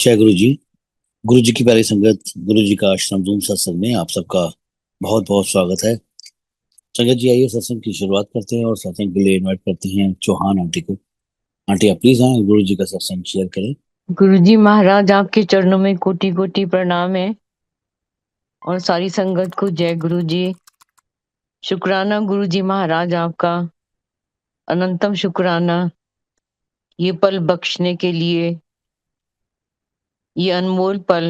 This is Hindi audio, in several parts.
जय गुरु जी। गुरु जी की प्यारी संगत, गुरु जी का आश्रम धूम सत्संग में आप सबका बहुत बहुत स्वागत है। संगत जी, आइए सत्संग की शुरुआत करते हैं और सत्संग के लिए इनवाइट करते हैं चौहान आंटी को। आंटी, आप प्लीज आए, गुरु जी का सत्संग शेयर करें। गुरुजी महाराज, आपके चरणों में कोटि कोटि प्रणाम है। और सारी संगत को जय गुरु जी। शुक्राना गुरुजी महाराज आपका, अनंतम शुक्राना ये पल बख्शने के लिए, ये अनमोल पल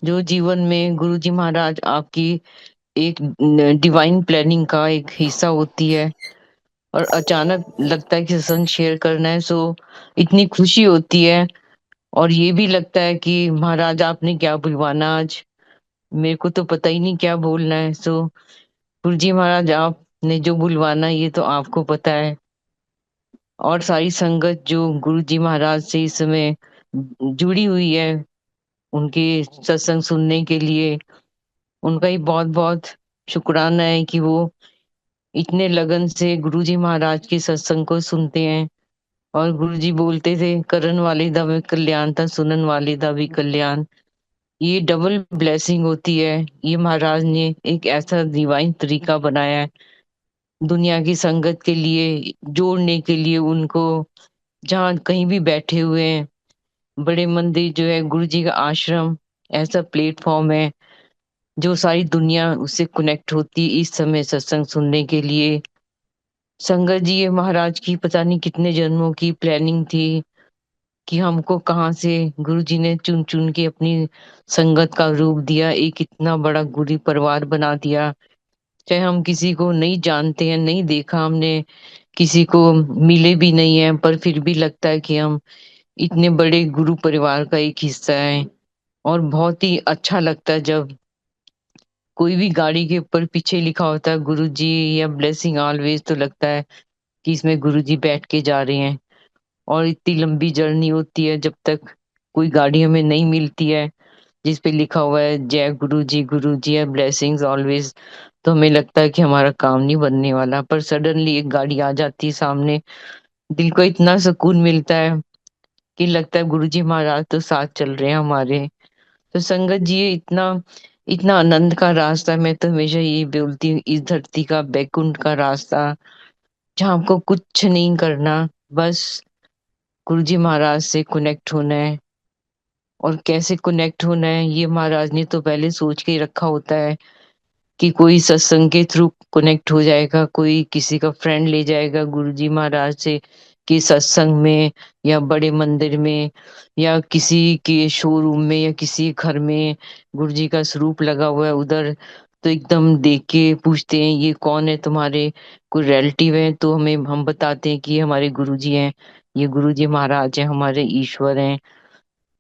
जो जीवन में गुरुजी महाराज आपकी एक डिवाइन प्लानिंग का एक हिस्सा होती है। और अचानक लगता है कि सत्संग शेयर करना है, सो इतनी खुशी होती है। और ये भी लगता है कि महाराज आपने क्या बुलवाना आज, मेरे को तो पता ही नहीं क्या बोलना है। सो गुरुजी महाराज, आपने जो बुलवाना ये तो आपको पता है। और सारी संगत जो गुरुजी महाराज से इस समय जुड़ी हुई है, उनके सत्संग सुनने के लिए उनका ही बहुत बहुत शुक्राना है कि वो इतने लगन से गुरुजी महाराज के सत्संग को सुनते हैं। और गुरुजी बोलते थे, करन वाले दा भी कल्याण था, सुनन वाले दा भी कल्याण। ये डबल ब्लेसिंग होती है। ये महाराज ने एक ऐसा डिवाइन तरीका बनाया है दुनिया की संगत के लिए, जोड़ने के लिए उनको, जहाँ कहीं भी बैठे हुए हैं। बड़े मंदिर जो है, गुरु जी का आश्रम ऐसा प्लेटफॉर्म है जो सारी दुनिया उससे कनेक्ट होती है इस समय सत्संग सुनने के लिए। संगत जी, ये महाराज की पता नहीं कितने जन्मों की प्लानिंग थी कि हमको कहाँ से गुरु जी ने चुन चुन के अपनी संगत का रूप दिया, एक इतना बड़ा गुरु परिवार बना दिया। चाहे हम किसी को नहीं जानते हैं, नहीं देखा हमने, किसी को मिले भी नहीं है, पर फिर भी लगता है कि हम इतने बड़े गुरु परिवार का एक हिस्सा है। और बहुत ही अच्छा लगता है जब कोई भी गाड़ी के ऊपर पीछे लिखा होता है गुरु जी या ब्लेसिंग ऑलवेज, तो लगता है कि इसमें गुरु जी बैठ के जा रहे हैं। और इतनी लंबी जर्नी होती है, जब तक कोई गाड़ी हमें नहीं मिलती है जिस पे लिखा हुआ है जय गुरु जी या ब्लेसिंग्स ऑलवेज, तो हमें लगता है कि हमारा काम नहीं बनने वाला। पर सडनली एक गाड़ी आ जाती है सामने, दिल को इतना सुकून मिलता है कि लगता है गुरुजी महाराज तो साथ चल रहे हैं हमारे। तो संगत जी, ये इतना इतना आनंद का रास्ता, मैं तो हमेशा यही बोलती हूँ, इस धरती का बैकुंठ का रास्ता, जहाँ आपको कुछ नहीं करना, बस गुरुजी महाराज से कनेक्ट होना है। और कैसे कनेक्ट होना है ये महाराज ने तो पहले सोच के ही रखा होता है कि कोई सत्संग के थ्रू कनेक्ट हो जाएगा, कोई किसी का फ्रेंड ले जाएगा गुरुजी महाराज से कि सत्संग में, या बड़े मंदिर में, या किसी के शोरूम में, या किसी घर में गुरुजी का स्वरूप लगा हुआ है उधर, तो एकदम देख के पूछते हैं ये कौन है तुम्हारे, कोई रिलेटिव है, तो हम बताते हैं कि ये हमारे गुरुजी हैं, ये गुरुजी महाराज हैं, हमारे ईश्वर हैं।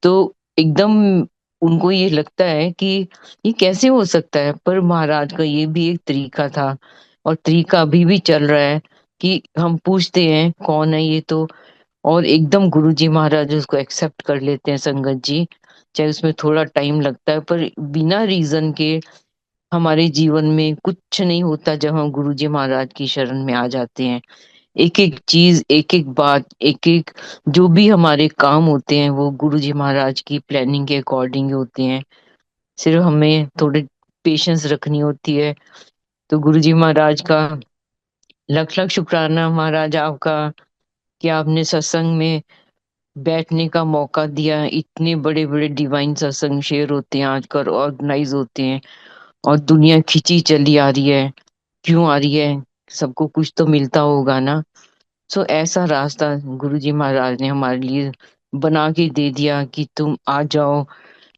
तो एकदम उनको ये लगता है कि ये कैसे हो सकता है, पर महाराज का ये भी एक तरीका था और तरीका अभी भी चल रहा है कि हम पूछते हैं कौन है ये, तो और एकदम गुरुजी महाराज उसको एक्सेप्ट कर लेते हैं संगत जी। चाहे उसमें थोड़ा टाइम लगता है, पर बिना रीजन के हमारे जीवन में कुछ नहीं होता जब हम गुरुजी महाराज की शरण में आ जाते हैं। एक एक चीज, एक एक बात, एक एक जो भी हमारे काम होते हैं वो गुरुजी महाराज की प्लानिंग के अकॉर्डिंग होते हैं। सिर्फ हमें थोड़े पेशेंस रखनी होती है। तो गुरुजी महाराज का लख लख शुक्राना महाराज आपका कि आपने सत्संग में बैठने का मौका दिया। इतने बड़े बड़े डिवाइन सत्संग शेयर होते हैं आजकल, ऑर्गेनाइज होते हैं, और दुनिया खिंची चली आ रही है। क्यों आ रही है? सबको कुछ तो मिलता होगा ना। सो ऐसा रास्ता गुरुजी महाराज ने हमारे लिए बना के दे दिया कि तुम आ जाओ,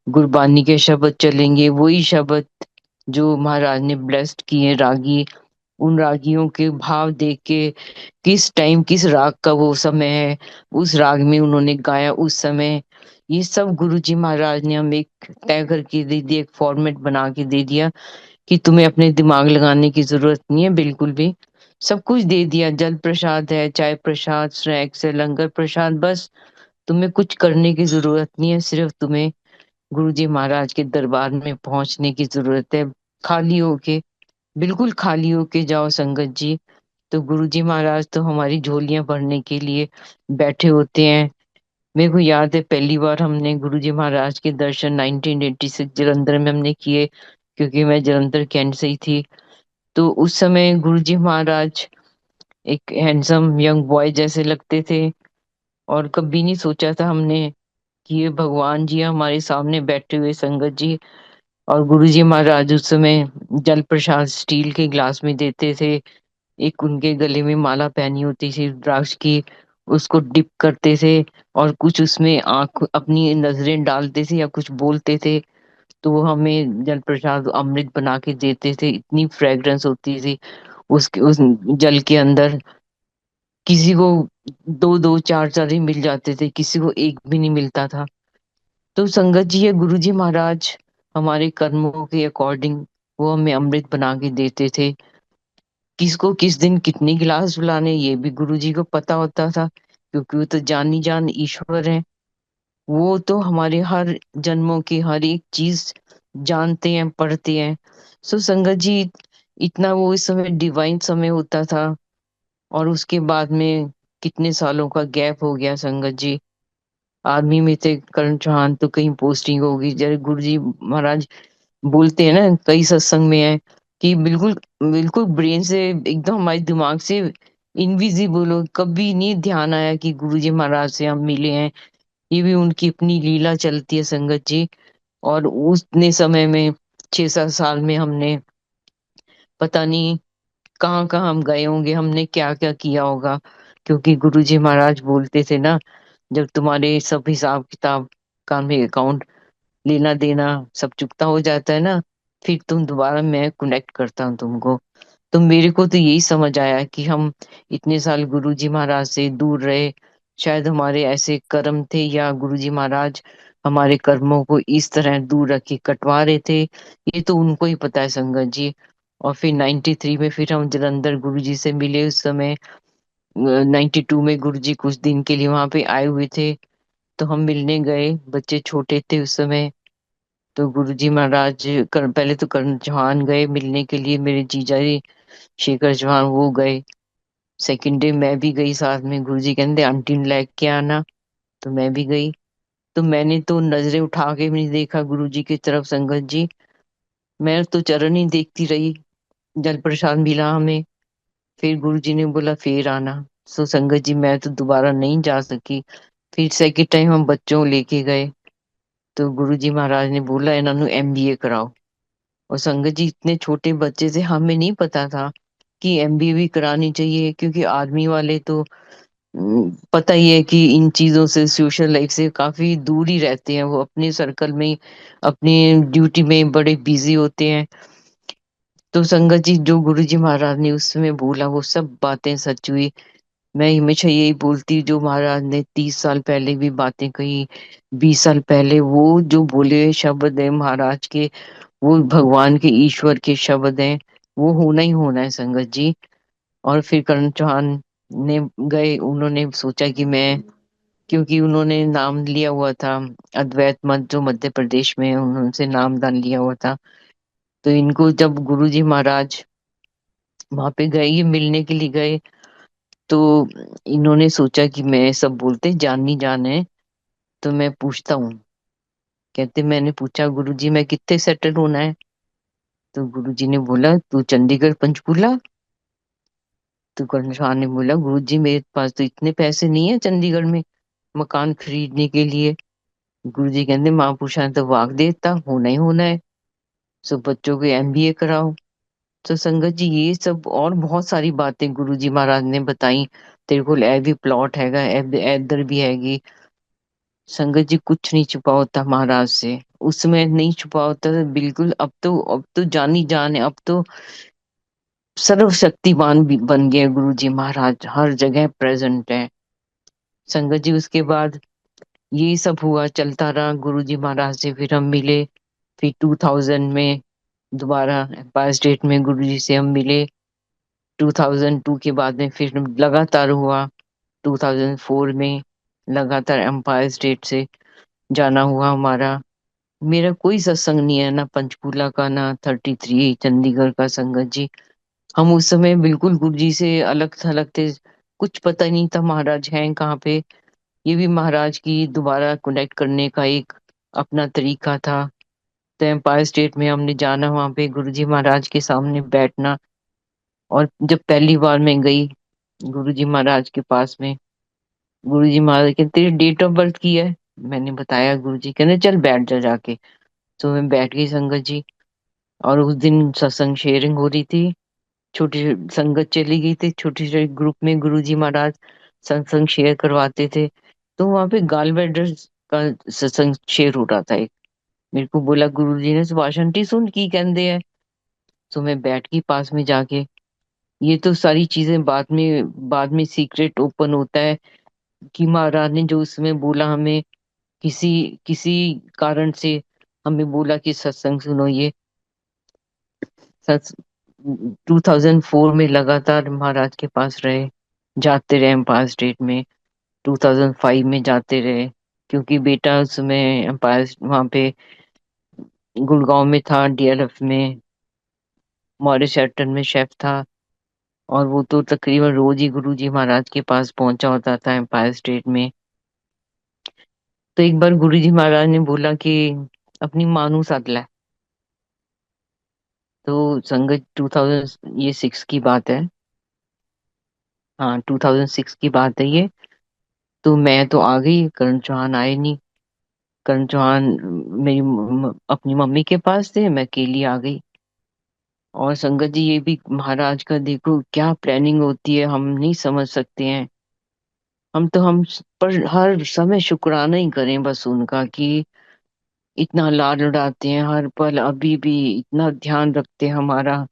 गुरबानी के शब्द चलेंगे, वही शब्द जो महाराज ने ब्लेस्ड किए रागी, उन रागियों के भाव देख के, किस टाइम किस राग का वो समय है, उस राग में उन्होंने गाया उस समय, ये सब गुरुजी महाराज ने हमें एक तय करके दे दिया, एक फॉर्मेट बना के दे दिया कि तुम्हें अपने दिमाग लगाने की जरूरत नहीं है बिल्कुल भी। सब कुछ दे दिया, जल प्रसाद है, चाय प्रसाद, स्नैक्स है, लंगर प्रसाद, बस तुम्हें कुछ करने की जरूरत नहीं है, सिर्फ तुम्हें गुरुजी महाराज के दरबार में पहुंचने की जरूरत है। खाली होके, बिल्कुल खाली होके जाओ संगत जी। तो गुरुजी महाराज तो हमारी झोलियां भरने के लिए बैठे होते हैं। मेरे को याद है पहली बार हमने गुरुजी महाराज के दर्शन 1986 जलंधर में हमने किए, क्योंकि मैं जलंधर कैंट से ही थी। तो उस समय गुरुजी महाराज एक हैंडसम यंग बॉय जैसे लगते थे, और कभी नहीं सोचा था हमने कि ये भगवान जी हमारे सामने बैठे हुए संगत जी। और गुरुजी महाराज उस समय जल प्रसाद स्टील के ग्लास में देते थे। एक उनके गले में माला पहनी होती थी रुद्राक्ष की, उसको डिप करते थे, और कुछ उसमें आंख अपनी नजरें डालते थे या कुछ बोलते थे, तो वो हमें जल प्रसाद अमृत बना के देते थे। इतनी फ्रेग्रेंस होती थी उसके उस जल के अंदर। किसी को दो दो चार चार ही मिल जाते थे, किसी को एक भी नहीं मिलता था। तो संगत जी या गुरु जी महाराज हमारे कर्मों के अकॉर्डिंग वो हमें अमृत बना के देते थे। किसको किस दिन कितनी गिलास पिलाने ये भी गुरु जी को पता होता था, क्योंकि वो तो जानी जान ईश्वर है। वो तो हमारे हर जन्मों की हर एक चीज जानते हैं, पढ़ते हैं। सो संगत जी, इतना वो इस समय डिवाइन समय होता था। और उसके बाद में कितने सालों का गैप हो गया संगत जी। आर्मी में थे करण चौहान, तो कहीं पोस्टिंग होगी। जैसे गुरु जी महाराज बोलते हैं ना, कई सत्संग में है कि बिल्कुल बिल्कुल ब्रेन से एकदम हमारे दिमाग से इनविजिबल हो। कभी नहीं ध्यान आया कि गुरु जी महाराज से हम मिले हैं। ये भी उनकी अपनी लीला चलती है संगत जी। और उतने समय में 6-7 साल में हमने पता नहीं कहाँ कहाँ हम गए होंगे, हमने क्या क्या किया होगा। क्योंकि गुरुजी महाराज बोलते थे ना, जब तुम्हारे सब हिसाब किताब का में अकाउंट लेना देना सब चुकता हो जाता है ना, फिर तुम दोबारा मैं कनेक्ट करता हूँ तुमको। तो मेरे को तो यही समझ आया कि हम इतने साल गुरुजी महाराज से दूर रहे। शायद हमारे ऐसे कर्म थे, या गुरुजी महाराज हमारे कर्मों को इस तरह दूर रख के कटवा रहे थे, ये तो उनको ही पता है संगत जी। और फिर 93 में फिर हम जलंधर गुरु जी से मिले। उस समय 92 में गुरु जी कुछ दिन के लिए वहां पे आए हुए थे, तो हम मिलने गए। बच्चे छोटे थे उस समय। तो गुरु जी महाराज पहले तो करण चौहान गए मिलने के लिए, मेरे जीजा जी शेखर चौहान वो गए। सेकंड डे मैं भी गई साथ में। गुरु जी कहते आंटी ने लेके आना, तो मैं भी गई। तो मैंने तो नजरें उठा के भी नहीं देखा गुरु जी की तरफ संगत जी। मैं तो चरण ही देखती रही। जल प्रसाद मिला हमें, फिर गुरुजी ने बोला फिर आना। सो संगत जी मैं तो दोबारा नहीं जा सकी। फिर सेकेंड टाइम हम बच्चों को लेके गए, तो गुरुजी महाराज ने बोला इन्हों एमबीए कराओ। और संगत जी इतने छोटे बच्चे थे, हमें नहीं पता था कि एमबीए भी करानी चाहिए, क्योंकि आर्मी वाले तो पता ही है कि इन चीजों से सोशल लाइफ से काफी दूर ही रहते हैं। वो अपने सर्कल में ही अपनी ड्यूटी में बड़े बिजी होते हैं। तो संगत जी जो गुरुजी महाराज ने उस समय बोला वो सब बातें सच हुई। मैं हमेशा यही बोलती हूँ, जो महाराज ने 30 साल पहले भी बातें कही, 20 साल पहले वो जो बोले हुए शब्द है महाराज के, वो भगवान के ईश्वर के शब्द हैं। वो होना ही होना है संगत जी। और फिर करण चौहान ने गए, उन्होंने सोचा कि मैं, क्योंकि उन्होंने नाम लिया हुआ था अद्वैत मत जो मध्य प्रदेश में है, उनसे नामदान लिया हुआ था। तो इनको जब गुरुजी महाराज वहां पे गए, ये मिलने के लिए गए, तो इन्होंने सोचा कि मैं, सब बोलते जानी जान है, तो मैं पूछता हूँ। कहते मैंने पूछा गुरुजी मैं कितने सेटल होना है। तो गुरुजी ने बोला तू चंडीगढ़ पंचकूला। तो करण शाह ने बोला गुरुजी मेरे पास तो इतने पैसे नहीं है चंडीगढ़ में मकान खरीदने के लिए। गुरुजी कहते महापुरुषा ने तो वाक देता होना ही होना है, सो बच्चों को एमबीए कराओ। तो संगत जी ये सब और बहुत सारी बातें गुरुजी महाराज ने बताई। तेरे को ए भी प्लॉट हैगा, इधर भी हैगी। संगत जी कुछ नहीं छुपा होता महाराज से। उसमें नहीं छुपा होता था बिल्कुल। अब तो जानी जान है। अब तो सर्वशक्तिमान भी बन गए गुरु जी महाराज, हर जगह प्रेजेंट है संगत जी। उसके बाद ये सब हुआ चलता रहा। गुरु जी महाराज से फिर हम मिले। फिर 2000 में दोबारा एम्पायर स्टेट में गुरु जी से हम मिले। 2002 के बाद में फिर लगातार हुआ। 2004 में लगातार एम्पायर स्टेट से जाना हुआ हमारा। मेरा कोई सत्संग नहीं है, ना पंचकूला का ना 33 चंडीगढ़ का संगत जी। हम उस समय बिल्कुल गुरु जी से अलग थलग थे। कुछ पता नहीं था महाराज हैं कहाँ पे। ये भी महाराज की दोबारा कनेक्ट करने का एक अपना तरीका था। तो एम्पायर स्टेट में हमने जाना, वहां पे गुरुजी महाराज के सामने बैठना। और जब पहली बार मैं गई गुरुजी महाराज के पास में, गुरुजी महाराज कहते तेरी डेट ऑफ बर्थ की है। मैंने बताया, गुरुजी कहने चल बैठ जा जाके। तो मैं बैठ गई संगत जी। और उस दिन सत्संग शेयरिंग हो रही थी, छोटी संगत चली गई थी, छोटे छोटे ग्रुप में गुरुजी महाराज सत्संग शेयर करवाते थे। तो वहां पे गाल वेडर्स का सत्संग शेयर हो रहा था। एक मेरे को बोला गुरुजी ने, सुभाष आंटी सुन की कहते हैं। तो मैं बैठ गई पास में जाके। ये तो सारी चीजें बाद में सीक्रेट ओपन होता है कि महाराज ने जो उसमें बोला हमें, किसी किसी कारण से हमें बोला कि सत्संग सुनो। ये सत्स 2004 में लगातार महाराज के पास रहे, जाते रहे एम्पायर स्टेट में। 2005 में जाते रहे, क्योंकि बेटा उस समय एम्पायर वहां पे गुड़गांव में था, डीएलएफ में मॉरिस शेल्टन में शेफ था। और वो तो तकरीबन रोज ही गुरुजी महाराज के पास पहुंचा होता था एम्पायर स्टेट में। तो एक बार गुरुजी महाराज ने बोला कि अपनी मानू साध ला। तो संगत 2000 ये 6 की बात है। हाँ, 2006 की बात है ये। तो मैं तो आ गई, करण चौहान आए नहीं। करण चौहान मेरी अपनी मम्मी के पास थे, मैं अकेली आ गई। और संगत जी, ये भी महाराज का देखो क्या प्लानिंग होती है, हम नहीं समझ सकते हैं। हम पर हर समय शुक्राना ही करें बस उनका, कि इतना लाड लड़ाते हैं हर पल, अभी भी इतना ध्यान रखते हैं हमारा,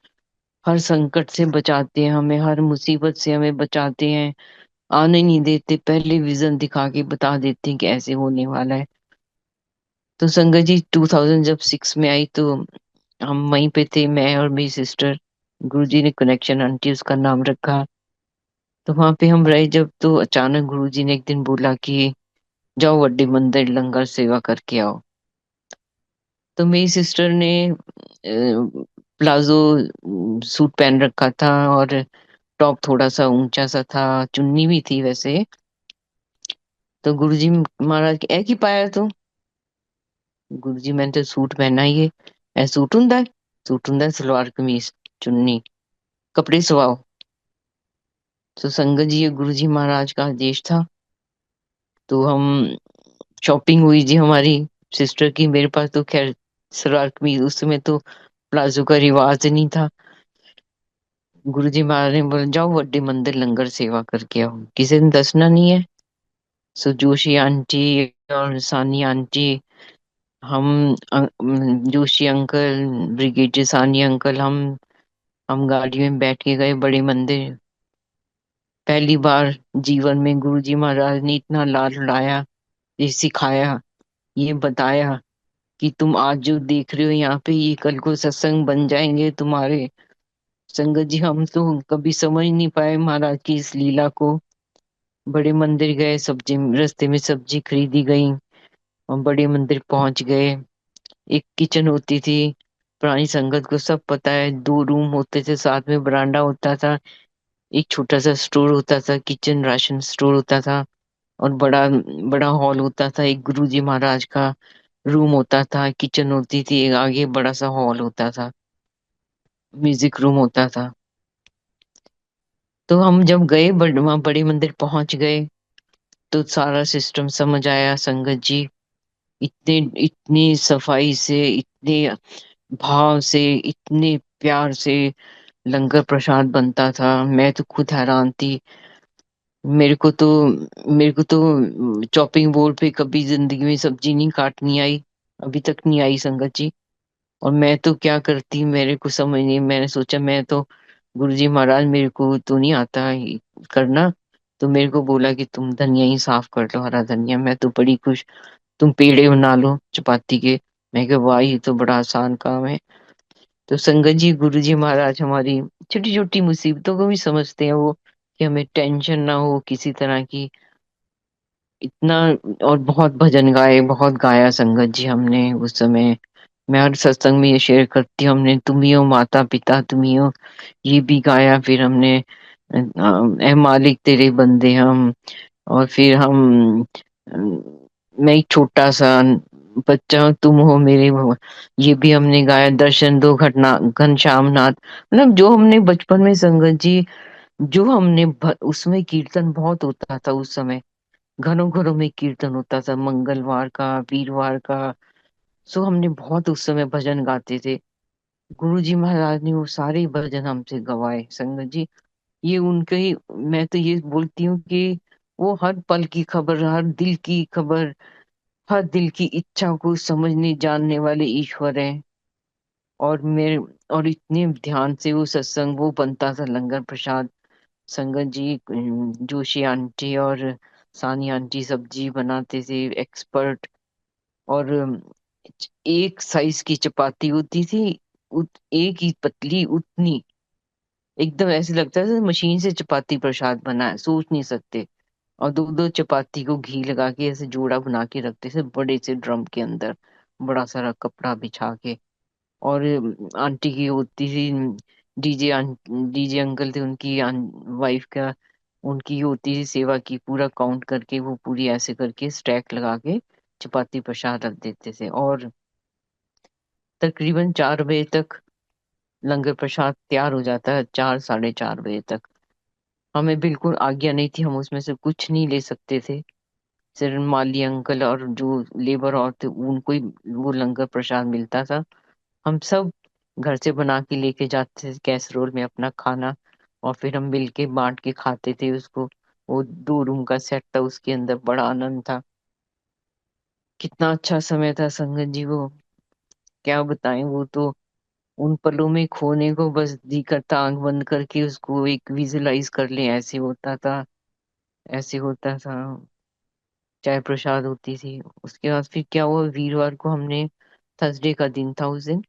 हर संकट से बचाते हैं हमें, हर मुसीबत से हमें बचाते हैं। आने नहीं देते, पहले विजन दिखा के बता देते हैं कि ऐसे होने वाला है। तो संगत जी 2000 जब 6 में आई, तो हम वहीं पे थे, मैं और मेरी सिस्टर। गुरुजी ने कनेक्शन आंटी उसका नाम रखा। तो वहां पे हम रहे जब, तो अचानक गुरुजी ने एक दिन बोला कि जाओ वड्डे मंदिर लंगर सेवा करके आओ। तो मेरी सिस्टर ने प्लाजो सूट पहन रखा था, और टॉप थोड़ा सा ऊंचा सा था, चुन्नी भी थी वैसे। तो गुरुजी महाराज ए की पाया तू। गुरुजी मैंने तो सूट पहना ही है। ए सूट हुंदा है? सूट हुंदा है सलवार कमीज चुन्नी, कपड़े सवाओ। तो संगत जी ये गुरुजी महाराज का आदेश था। तो हम शॉपिंग हुई जी हमारी सिस्टर की। मेरे पास तो खैर सलवार कमीज, उस समय तो प्लाजो का रिवाज नहीं था। गुरुजी महाराज ने बोला जाओ वड्डे मंदिर लंगर सेवा करके आओ, किसी ने दसना नहीं है। सो जोशी आंटी और सानी आंटी, जोशी अंकल, ब्रिगेडियर सानी अंकल, हम गाड़ी में बैठ के गए बड़े मंदिर। पहली बार जीवन में गुरुजी महाराज ने इतना लाड लड़ाया, ये सिखाया, ये बताया कि तुम आज जो देख रहे हो यहाँ पे, ये कल को सत्संग बन जाएंगे तुम्हारे। संगत जी हम तो कभी समझ नहीं पाए महाराज की इस लीला को। बड़े मंदिर गए, सब्जी रास्ते में सब्जी खरीदी गई, और बड़े मंदिर पहुंच गए। एक किचन होती थी, पुरानी संगत को सब पता है, 2 रूम होते थे, साथ में बरांडा होता था, एक छोटा सा स्टोर होता था, किचन राशन स्टोर होता था। और बड़ा बड़ा हॉल होता था, एक गुरुजी महाराज का रूम होता था, किचन होती थी, एक आगे बड़ा सा हॉल होता था, म्यूजिक रूम होता था। तो हम जब गए वहां बड़े मंदिर पहुंच गए, तो सारा सिस्टम समझ आया संगत जी। इतने इतनी सफाई से, इतने भाव से, इतने प्यार से लंगर प्रसाद बनता था, मैं तो खुद हैरान थी। मेरे को तो मेरे को तो चॉपिंग बोर्ड पे कभी जिंदगी में सब्जी नहीं काटनी आई, अभी तक नहीं आई संगत जी। और मैं तो क्या करती, मेरे को समझ नहीं, मैंने सोचा मैं तो गुरुजी महाराज मेरे को तो नहीं आता ये करना। तो मेरे को बोला कि तुम धनिया ही साफ कर लो, हरा धनिया। मैं तो बड़ी खुश, तुम पेड़े बना लो चपाती के। मैं कहा वाह, ये तो बड़ा आसान काम है। तो संगत जी गुरुजी महाराज हमारी छोटी छोटी मुसीबतों को भी समझते हैं वो, कि हमें टेंशन ना हो किसी तरह की। इतना, और बहुत भजन गाए, बहुत गाया संगत जी हमने उस समय। मैं हर सत्संग में ये शेयर करती हूँ, हमने तुम ही हो माता पिता, तुम ही हो, ये भी गाया। फिर हमने ए मालिक तेरे बंदे हम, और फिर मैं एक छोटा सा बच्चा हूँ, तुम हो मेरे भगवान, ये भी हमने गाया। दर्शन दो घटना घनश्याम नाथ, मतलब जो हमने बचपन में संगत जी, जो हमने उसमें कीर्तन बहुत होता था उस समय, घरों घरों में कीर्तन होता था, मंगलवार का, वीरवार का। सो हमने बहुत उस समय भजन गाते थे। गुरु जी महाराज ने वो सारे भजन हमसे गवाए संगत जी। ये उनके ही, मैं तो ये बोलती हूँ कि वो हर पल की खबर, हर दिल की खबर, हर दिल की इच्छा को समझने जानने वाले ईश्वर हैं। और मेरे, और इतने ध्यान से वो सत्संग वो बनता था, लंगर प्रसाद संगत जी। जोशी आंटी और सानी आंटी सब्जी बनाते थे, एक्सपर्ट। और एक साइज की चपाती होती थी, एक ही पतली उतनी, एकदम ऐसे लगता था मशीन से चपाती प्रसाद बना है, सोच नहीं सकते। और दो दो चपाती को घी लगा के ऐसे जोड़ा बना के रखते थे बड़े से ड्रम के अंदर, बड़ा सारा कपड़ा बिछा के। और आंटी की होती थी, डीजे डीजे अंकल थे, उनकी वाइफ का, उनकी होती थी सेवा की, पूरा काउंट करके वो पूरी ऐसे करके स्टैक लगा के चपाती प्रसाद रख देते थे। और तकरीबन 4 बजे तक लंगर प्रसाद तैयार हो जाता है, 4 साढ़े 4 बजे तक। हमें बिल्कुल आज्ञा नहीं थी, हम उसमें से कुछ नहीं ले सकते थे। सिर्फ माली अंकल और जो लेबर और थे उनको ही वो लंगर प्रसाद मिलता था। हम सब घर से बना के लेके जाते थे कैसरोल में अपना खाना, और फिर हम मिल के बांट के खाते थे उसको। वो 2 रूम का सेट था, उसके अंदर बड़ा आनंद था। कितना अच्छा समय था संगत जी वो, क्या बताएं। वो तो उन पलों में खोने को बस जी करता, आंख बंद करके उसको एक विजुलाइज कर ले, ऐसे होता था, ऐसे होता था। चाय प्रसाद होती थी। उसके बाद फिर क्या हुआ, वीरवार को हमने, थर्सडे का दिन था उस दिन,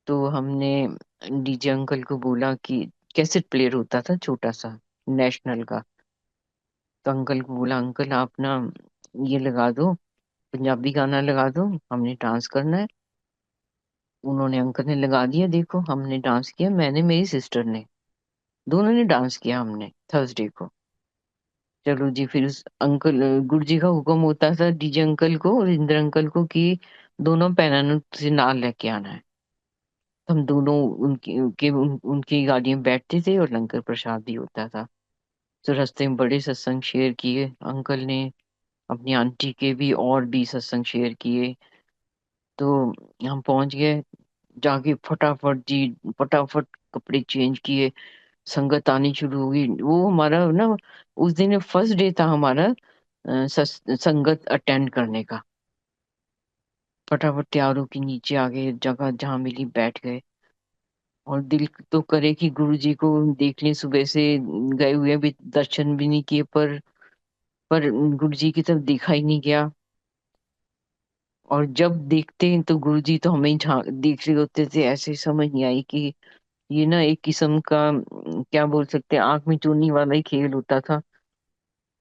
तो हमने डीजे अंकल को बोला कि, कैसेट प्लेयर होता था छोटा सा नेशनल का, तो अंकल को बोला, अंकल आप ना ये लगा दो, पंजाबी गाना लगा दो, हमने डांस करना है। उन्होंने, अंकल ने लगा दिया, देखो हमने डांस किया, मैंने मेरी सिस्टर ने, दोनों ने डांस किया हमने थर्सडे को। चलो जी, फिर उस अंकल गुरु जी का हुक्म होता था डीजे अंकल को और इंद्र अंकल को कि दोनों पैनल से नाल लेके आना है। तो हम दोनों उनकी गाड़ी में बैठते थे और लंगर प्रसाद भी होता था। तो रास्ते में बड़े सत्संग शेयर किए अंकल ने, अपनी आंटी के भी और भी सत्संग शेयर किए। तो हम पहुंच गए, जाके फटाफट जी, फटाफट कपड़े चेंज किए, संगत आनी शुरू हो गई। वो हमारा ना, उस दिन फर्स्ट डे था हमारा संगत अटेंड करने का। फटाफट तैयार होके नीचे आ गए, जगह जहाँ मिली बैठ गए। और दिल तो करे कि गुरु जी को देख लें, सुबह से गए हुए भी, दर्शन भी नहीं किए, पर गुरु जी की तरफ देखा ही नहीं गया। और जब देखते हैं तो गुरु जी तो हमें ही देख रहे होते थे, ऐसे समझ नहीं आई कि ये ना एक किस्म का क्या बोल सकते हैं, आंख में चुन्नी वाला ही खेल होता था।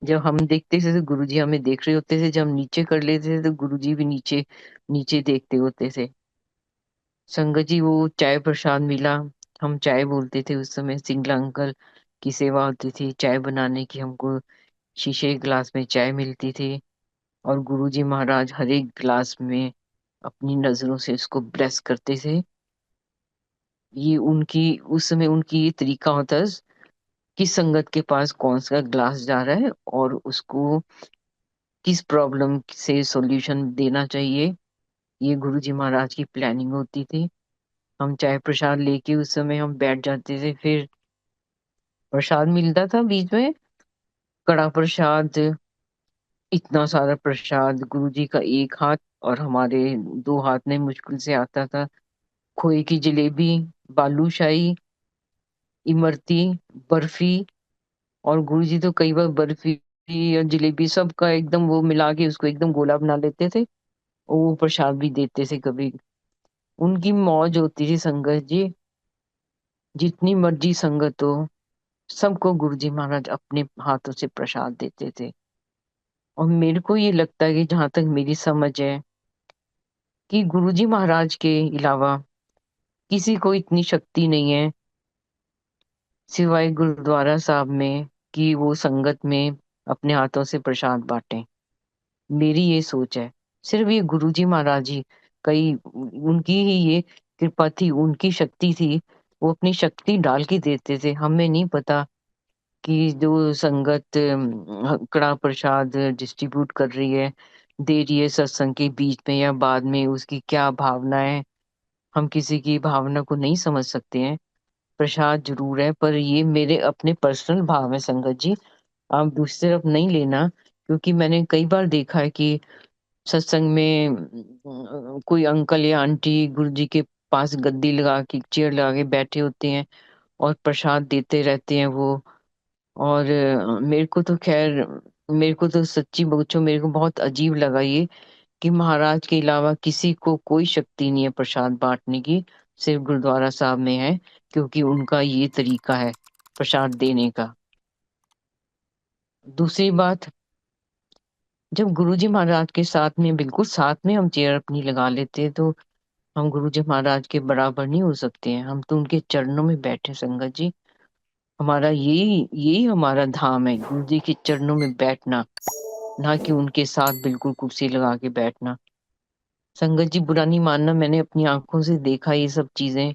जब हम देखते थे तो गुरुजी हमें देख रहे होते थे, जब हम नीचे कर लेते थे तो गुरुजी भी नीचे नीचे देखते होते थे। संगत जी वो चाय प्रसाद मिला, हम चाय बोलते थे उस समय, सिंगला अंकल की सेवा होती थी चाय बनाने की, हमको शीशे के गिलास में चाय मिलती थी। और गुरुजी महाराज हर एक गिलास में अपनी नजरों से इसको ब्लेस करते थे। ये उनकी, उस समय उनकी ये तरीका होता है कि संगत के पास कौन सा ग्लास जा रहा है और उसको किस प्रॉब्लम से सॉल्यूशन देना चाहिए, ये गुरुजी महाराज की प्लानिंग होती थी। हम चाय प्रसाद लेके उस समय हम बैठ जाते थे, फिर प्रसाद मिलता था बीच में, कड़ा प्रसाद, इतना सारा प्रसाद, गुरुजी का एक हाथ और हमारे 2 हाथ में मुश्किल से आता था। खोए की जलेबी, बालूशाही, इमरती, बर्फी। और गुरुजी तो कई बार बर्फी और जलेबी सबका एकदम वो मिला के उसको एकदम गोला बना लेते थे, और वो प्रसाद भी देते थे कभी। उनकी मौज होती थी संगत जी, जितनी मर्जी संगत हो, सबको गुरुजी महाराज अपने हाथों से प्रसाद देते थे। और मेरे को ये लगता है कि जहां तक मेरी समझ है, कि गुरुजी महाराज के अलावा किसी को इतनी शक्ति नहीं है, सिवाय गुरुद्वारा साहब में, कि वो संगत में, अपने हाथों से प्रसाद बांटें। मेरी ये सोच है। सिर्फ ये गुरुजी महाराज जी, कई उनकी ही ये कृपा थी, उनकी शक्ति थी। वो अपनी शक्ति डाल के देते थे। हमें नहीं पता कि जो संगत कड़ा प्रसाद डिस्ट्रीब्यूट कर रही है, दे रही है सत्संग के बीच में या बाद में, उसकी क्या भावना है। हम किसी की भावना को नहीं समझ सकते हैं। प्रसाद जरूर है, पर ये मेरे अपने पर्सनल भाव है संगत जी। आप दूसरी तरफ नहीं लेना, क्योंकि मैंने कई बार देखा है कि सत्संग में कोई अंकल या आंटी गुरुजी के पास गद्दी लगा के, चेयर लगा के बैठे होते हैं और प्रसाद देते रहते हैं वो। और मेरे को तो खैर, मेरे को तो सच्ची पूछो, मेरे को बहुत अजीब लगा ये कि महाराज के अलावा किसी को कोई शक्ति नहीं है प्रसाद बांटने की, सिर्फ गुरुद्वारा साहब में है, क्योंकि उनका ये तरीका है प्रसाद देने का। दूसरी बात, जब गुरुजी महाराज के साथ में, बिल्कुल साथ में हम चेयर अपनी लगा लेते हैं, तो हम गुरुजी महाराज के बराबर नहीं हो सकते हैं। हम तो उनके चरणों में बैठे संगत जी। हमारा यही यही हमारा धाम है, गुरुजी के चरणों में बैठना, ना कि उनके साथ बिल्कुल कुर्सी लगा के बैठना। संगत जी बुरा नहीं मानना, मैंने अपनी आंखों से देखा ये सब चीजें।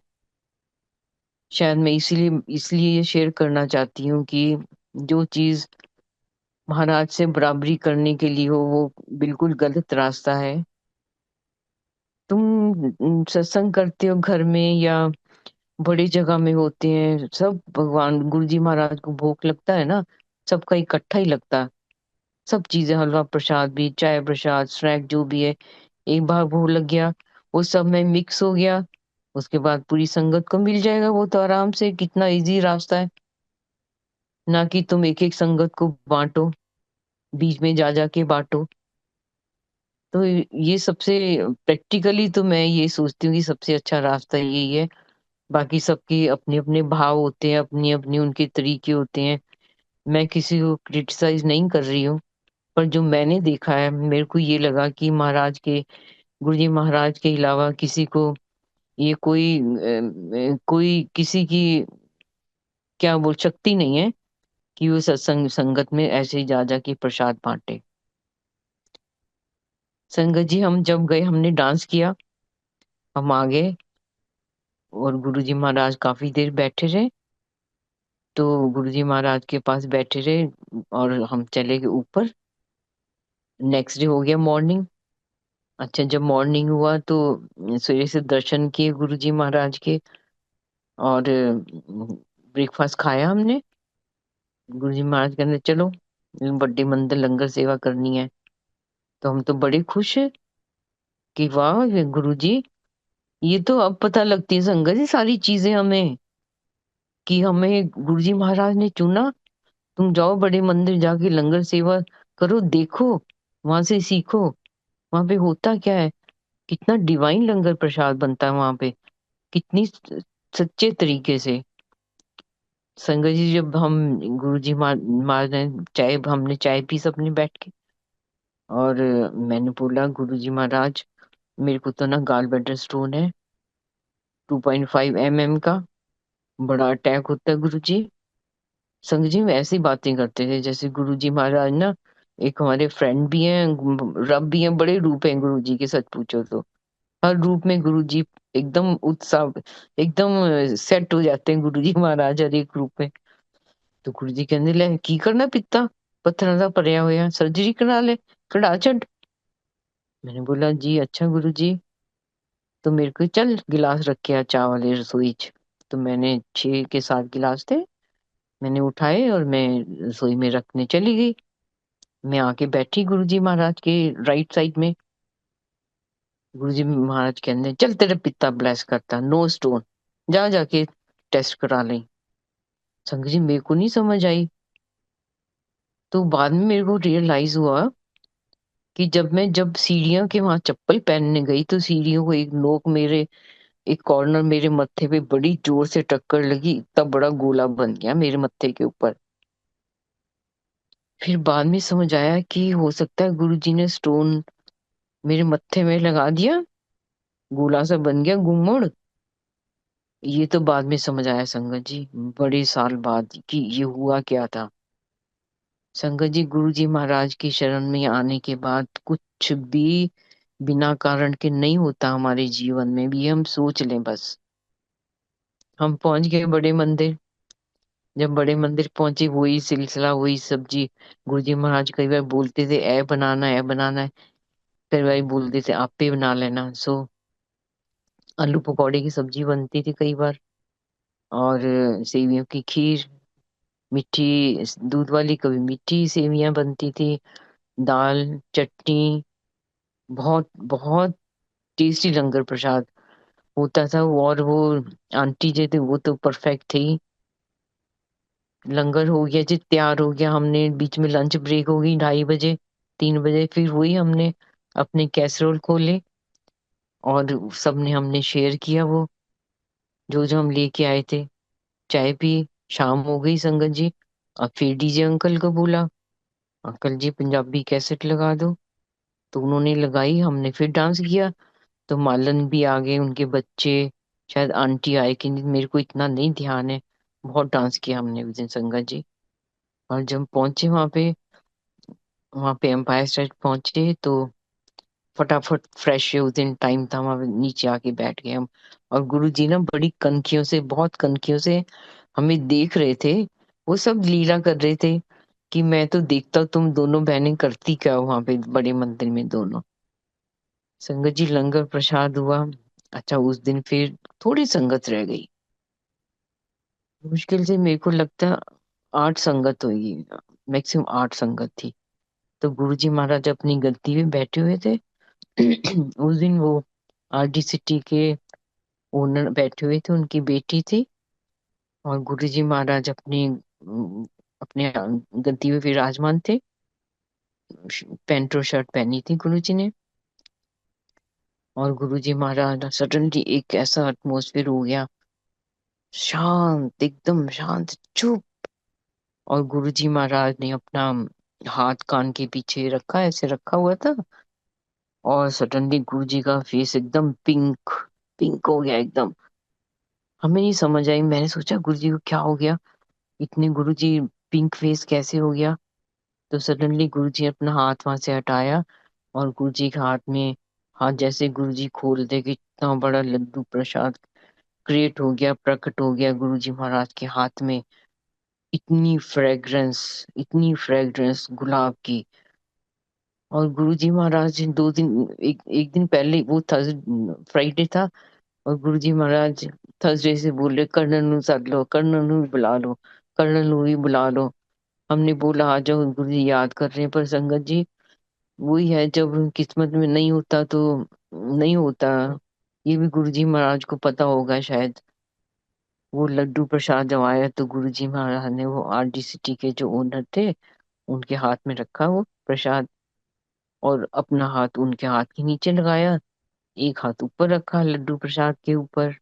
शायद मैं इसीलिए इसलिए ये शेयर करना चाहती हूँ कि जो चीज महाराज से बराबरी करने के लिए हो, वो बिल्कुल गलत रास्ता है। तुम सत्संग करते हो घर में या बड़ी जगह में होते हैं, सब भगवान गुरुजी महाराज को भोग लगता है ना, सबका इकट्ठा ही लगता है। सब चीजें, हलवा प्रसाद भी, चाय प्रसाद, स्नैक जो भी है, एक बार भोग लग गया, वो सब में मिक्स हो गया, उसके बाद पूरी संगत को मिल जाएगा वो तो आराम से। कितना इजी रास्ता है, ना कि तुम एक एक संगत को बांटो, बीच में जा के बांटो। तो ये सबसे प्रैक्टिकली तो मैं ये सोचती हूँ कि सबसे अच्छा रास्ता यही है। बाकी सबके अपने अपने भाव होते हैं, अपनी अपनी उनके तरीके होते हैं। मैं किसी को क्रिटिसाइज नहीं कर रही हूँ, पर जो मैंने देखा है, मेरे को ये लगा कि महाराज के, गुरुजी महाराज के अलावा किसी को ये कोई किसी की क्या बोल शक्ति नहीं है कि वो सत्संग संगत में ऐसे ही जा के प्रसाद बांटे। संगत जी हम जब गए, हमने डांस किया, हम आ गए और गुरुजी महाराज काफी देर बैठे रहे। तो गुरुजी महाराज के पास बैठे रहे और हम चले गए ऊपर। नेक्स्ट डे हो गया मॉर्निंग। अच्छा, जब मॉर्निंग हुआ तो सवेरे से दर्शन किए गुरुजी महाराज के, और ब्रेकफास्ट खाया हमने। गुरुजी महाराज कहते चलो बड़े मंदिर लंगर सेवा करनी है। तो हम तो बड़े खुश है कि वाह गुरुजी, ये तो अब पता लगती है संगत जी सारी चीजें हमें, कि हमें गुरुजी महाराज ने चुना। तुम जाओ बड़े मंदिर जाके लंगर सेवा करो, देखो, वहां से सीखो, वहां पे होता क्या है, कितना डिवाइन लंगर प्रसाद बनता है वहां पे, कितनी सच्चे तरीके से। संगत जी जब हम गुरुजी महाराज ने हमने चाय पी सबने बैठ के, और मैंने बोला गुरुजी महाराज, मेरे को तो ना गाल ब्लैडर स्टोन है, 2.5 mm का, बड़ा अटैक होता है गुरुजी। संगत जी में ऐसी बातें करते थे जैसे गुरुजी महाराज ना एक हमारे फ्रेंड भी हैं, रब भी हैं, बड़े रूप हैं गुरुजी के, सच पूछो तो हर रूप में गुरुजी एकदम उत्साह, एकदम सेट हो जाते हैं गुरुजी महाराज हर एक रूप में। तो गुरुजी कहने ले की करना पिता, पत्थर का भरया होया, सर्जरी करा ले, कढ़ा छड़। मैंने बोला जी अच्छा गुरुजी। तो मेरे को चल गिलास रख के आ चाय वाले रसोई च। तो मैंने 6 के 7 गिलास थे, मैंने उठाए और मैं रसोई में रखने चली गई। मैं आके बैठी गुरुजी महाराज के राइट साइड में। गुरुजी महाराज कहते चल तेरे पिता ब्लेस करता, नो स्टोन, जा जाके टेस्ट करा ले। संग जी मेरे को नहीं समझ आई। तो बाद में मेरे को रियलाइज हुआ कि जब सीढ़ियों के वहां चप्पल पहनने गई, तो सीढ़ियों को एक नोक मेरे, एक कॉर्नर मेरे मत्थे पे बड़ी जोर से टक्कर लगी, इतना बड़ा गोला बन गया मेरे मत्थे के ऊपर। फिर बाद में समझ आया कि हो सकता है गुरुजी ने स्टोन मेरे मत्थे में लगा दिया, गोला सा बन गया गुम्मड़। ये तो बाद में समझ आया संगत जी, बड़े साल बाद, कि ये हुआ क्या था। संगत जी, गुरु जी महाराज की शरण में आने के बाद कुछ भी बिना कारण के नहीं होता हमारे जीवन में भी, हम सोच लें बस। हम पहुंच गए बड़े मंदिर। जब बड़े मंदिर पहुंचे, वही सिलसिला, वही सब्जी। गुरु जी महाराज कई बार बोलते थे, ए बनाना है, ए बनाना है। कई बार बोलते थे, आपे बना लेना। सो आलू पकौड़े की सब्जी बनती थी कई बार, और सेवियों की खीर, मीठी दूध वाली, कभी मीठी सेवियां बनती थी, दाल, चटनी, बहुत बहुत टेस्टी लंगर प्रसाद होता था। और वो आंटी जी थे, वो तो परफेक्ट थी। लंगर हो गया जी, तैयार हो गया। हमने बीच में लंच ब्रेक हो गई 2:30 बजे, 3 बजे, फिर वही हमने अपने कैसरोल खोले और सबने हमने शेयर किया वो जो जो हम लेके आए थे। चाय पी, शाम हो गई संगत जी। अब फिर डीजे अंकल को बोला, अंकल जी पंजाबी कैसेट लगा दो। तो उन्होंने लगाई, हमने फिर डांस किया। तो मालन भी आ गए, उनके बच्चे, शायद आंटी आए कि नहीं, मेरे को इतना नहीं ध्यान है। बहुत डांस किया हमने उस दिन संगत जी। और जब पहुंचे वहां पे एम्पायर स्टेट पहुंचे तो फटाफट फ्रेश, उस दिन टाइम था, वहां पे नीचे आके बैठ गए हम। और गुरु जी ना बड़ी कनखियों से, बहुत कनखियों से हमें देख रहे थे। वो सब लीला कर रहे थे कि मैं तो देखता हूँ तुम दोनों बहनें करती क्या हो वहां पे बड़े मंदिर में दोनों। संगत जी, लंगर प्रसाद हुआ। अच्छा, उस दिन फिर थोड़ी संगत रह गई। मुश्किल से मेरे को लगता है 8 संगत होगी, मैक्सिमम 8 संगत थी। तो गुरुजी महाराज अपनी गद्दी में बैठे हुए थे। उस दिन वो आरडी सिटी के ओनर बैठे हुए थे, उनकी बेटी थी। और गुरुजी महाराज अपने गद्दी में विराजमान थे। पैंट और शर्ट पहनी थी गुरुजी ने। और गुरुजी महाराज, सडनली एक ऐसा एटमोसफियर हो गया, शांत, एकदम शांत, चुप। और गुरुजी महाराज ने अपना हाथ कान के पीछे रखा, ऐसे रखा हुआ था। और सडनली गुरुजी का फेस एकदम पिंक, पिंक हो गया एकदम। हमें नहीं समझ आई, मैंने सोचा गुरुजी को क्या हो गया, इतने गुरुजी पिंक फेस कैसे हो गया। तो सडनली गुरुजी अपना हाथ वहां से हटाया, और गुरुजी के हाथ में, हाथ जैसे गुरुजी खोलते कि इतना बड़ा लड्डू प्रसाद क्रिएट हो गया, प्रकट हो गया गुरुजी महाराज के हाथ में। इतनी फ्रेग्रेंस गुलाब की। और गुरुजी महाराज 2 दिन, एक दिन पहले, वो फ्राइडे था, और गुरुजी महाराज थर्सडे से बोले, कर्नल नु सद लो, कर्नल नु भी बुला लो, कर्नल नु भी बुला लो। हमने बोला आ जाओ, गुरुजी याद कर रहे हैं। पर संगत जी, वही है, जब किस्मत में नहीं होता तो नहीं होता। ये भी गुरुजी महाराज को पता होगा शायद। वो लड्डू प्रसाद जब आया तो गुरुजी महाराज ने वो आरडी सिटी के जो ओनर थे, उनके हाथ में रखा वो प्रसाद, और अपना हाथ उनके हाथ के नीचे लगाया, एक हाथ ऊपर रखा लड्डू प्रसाद के ऊपर,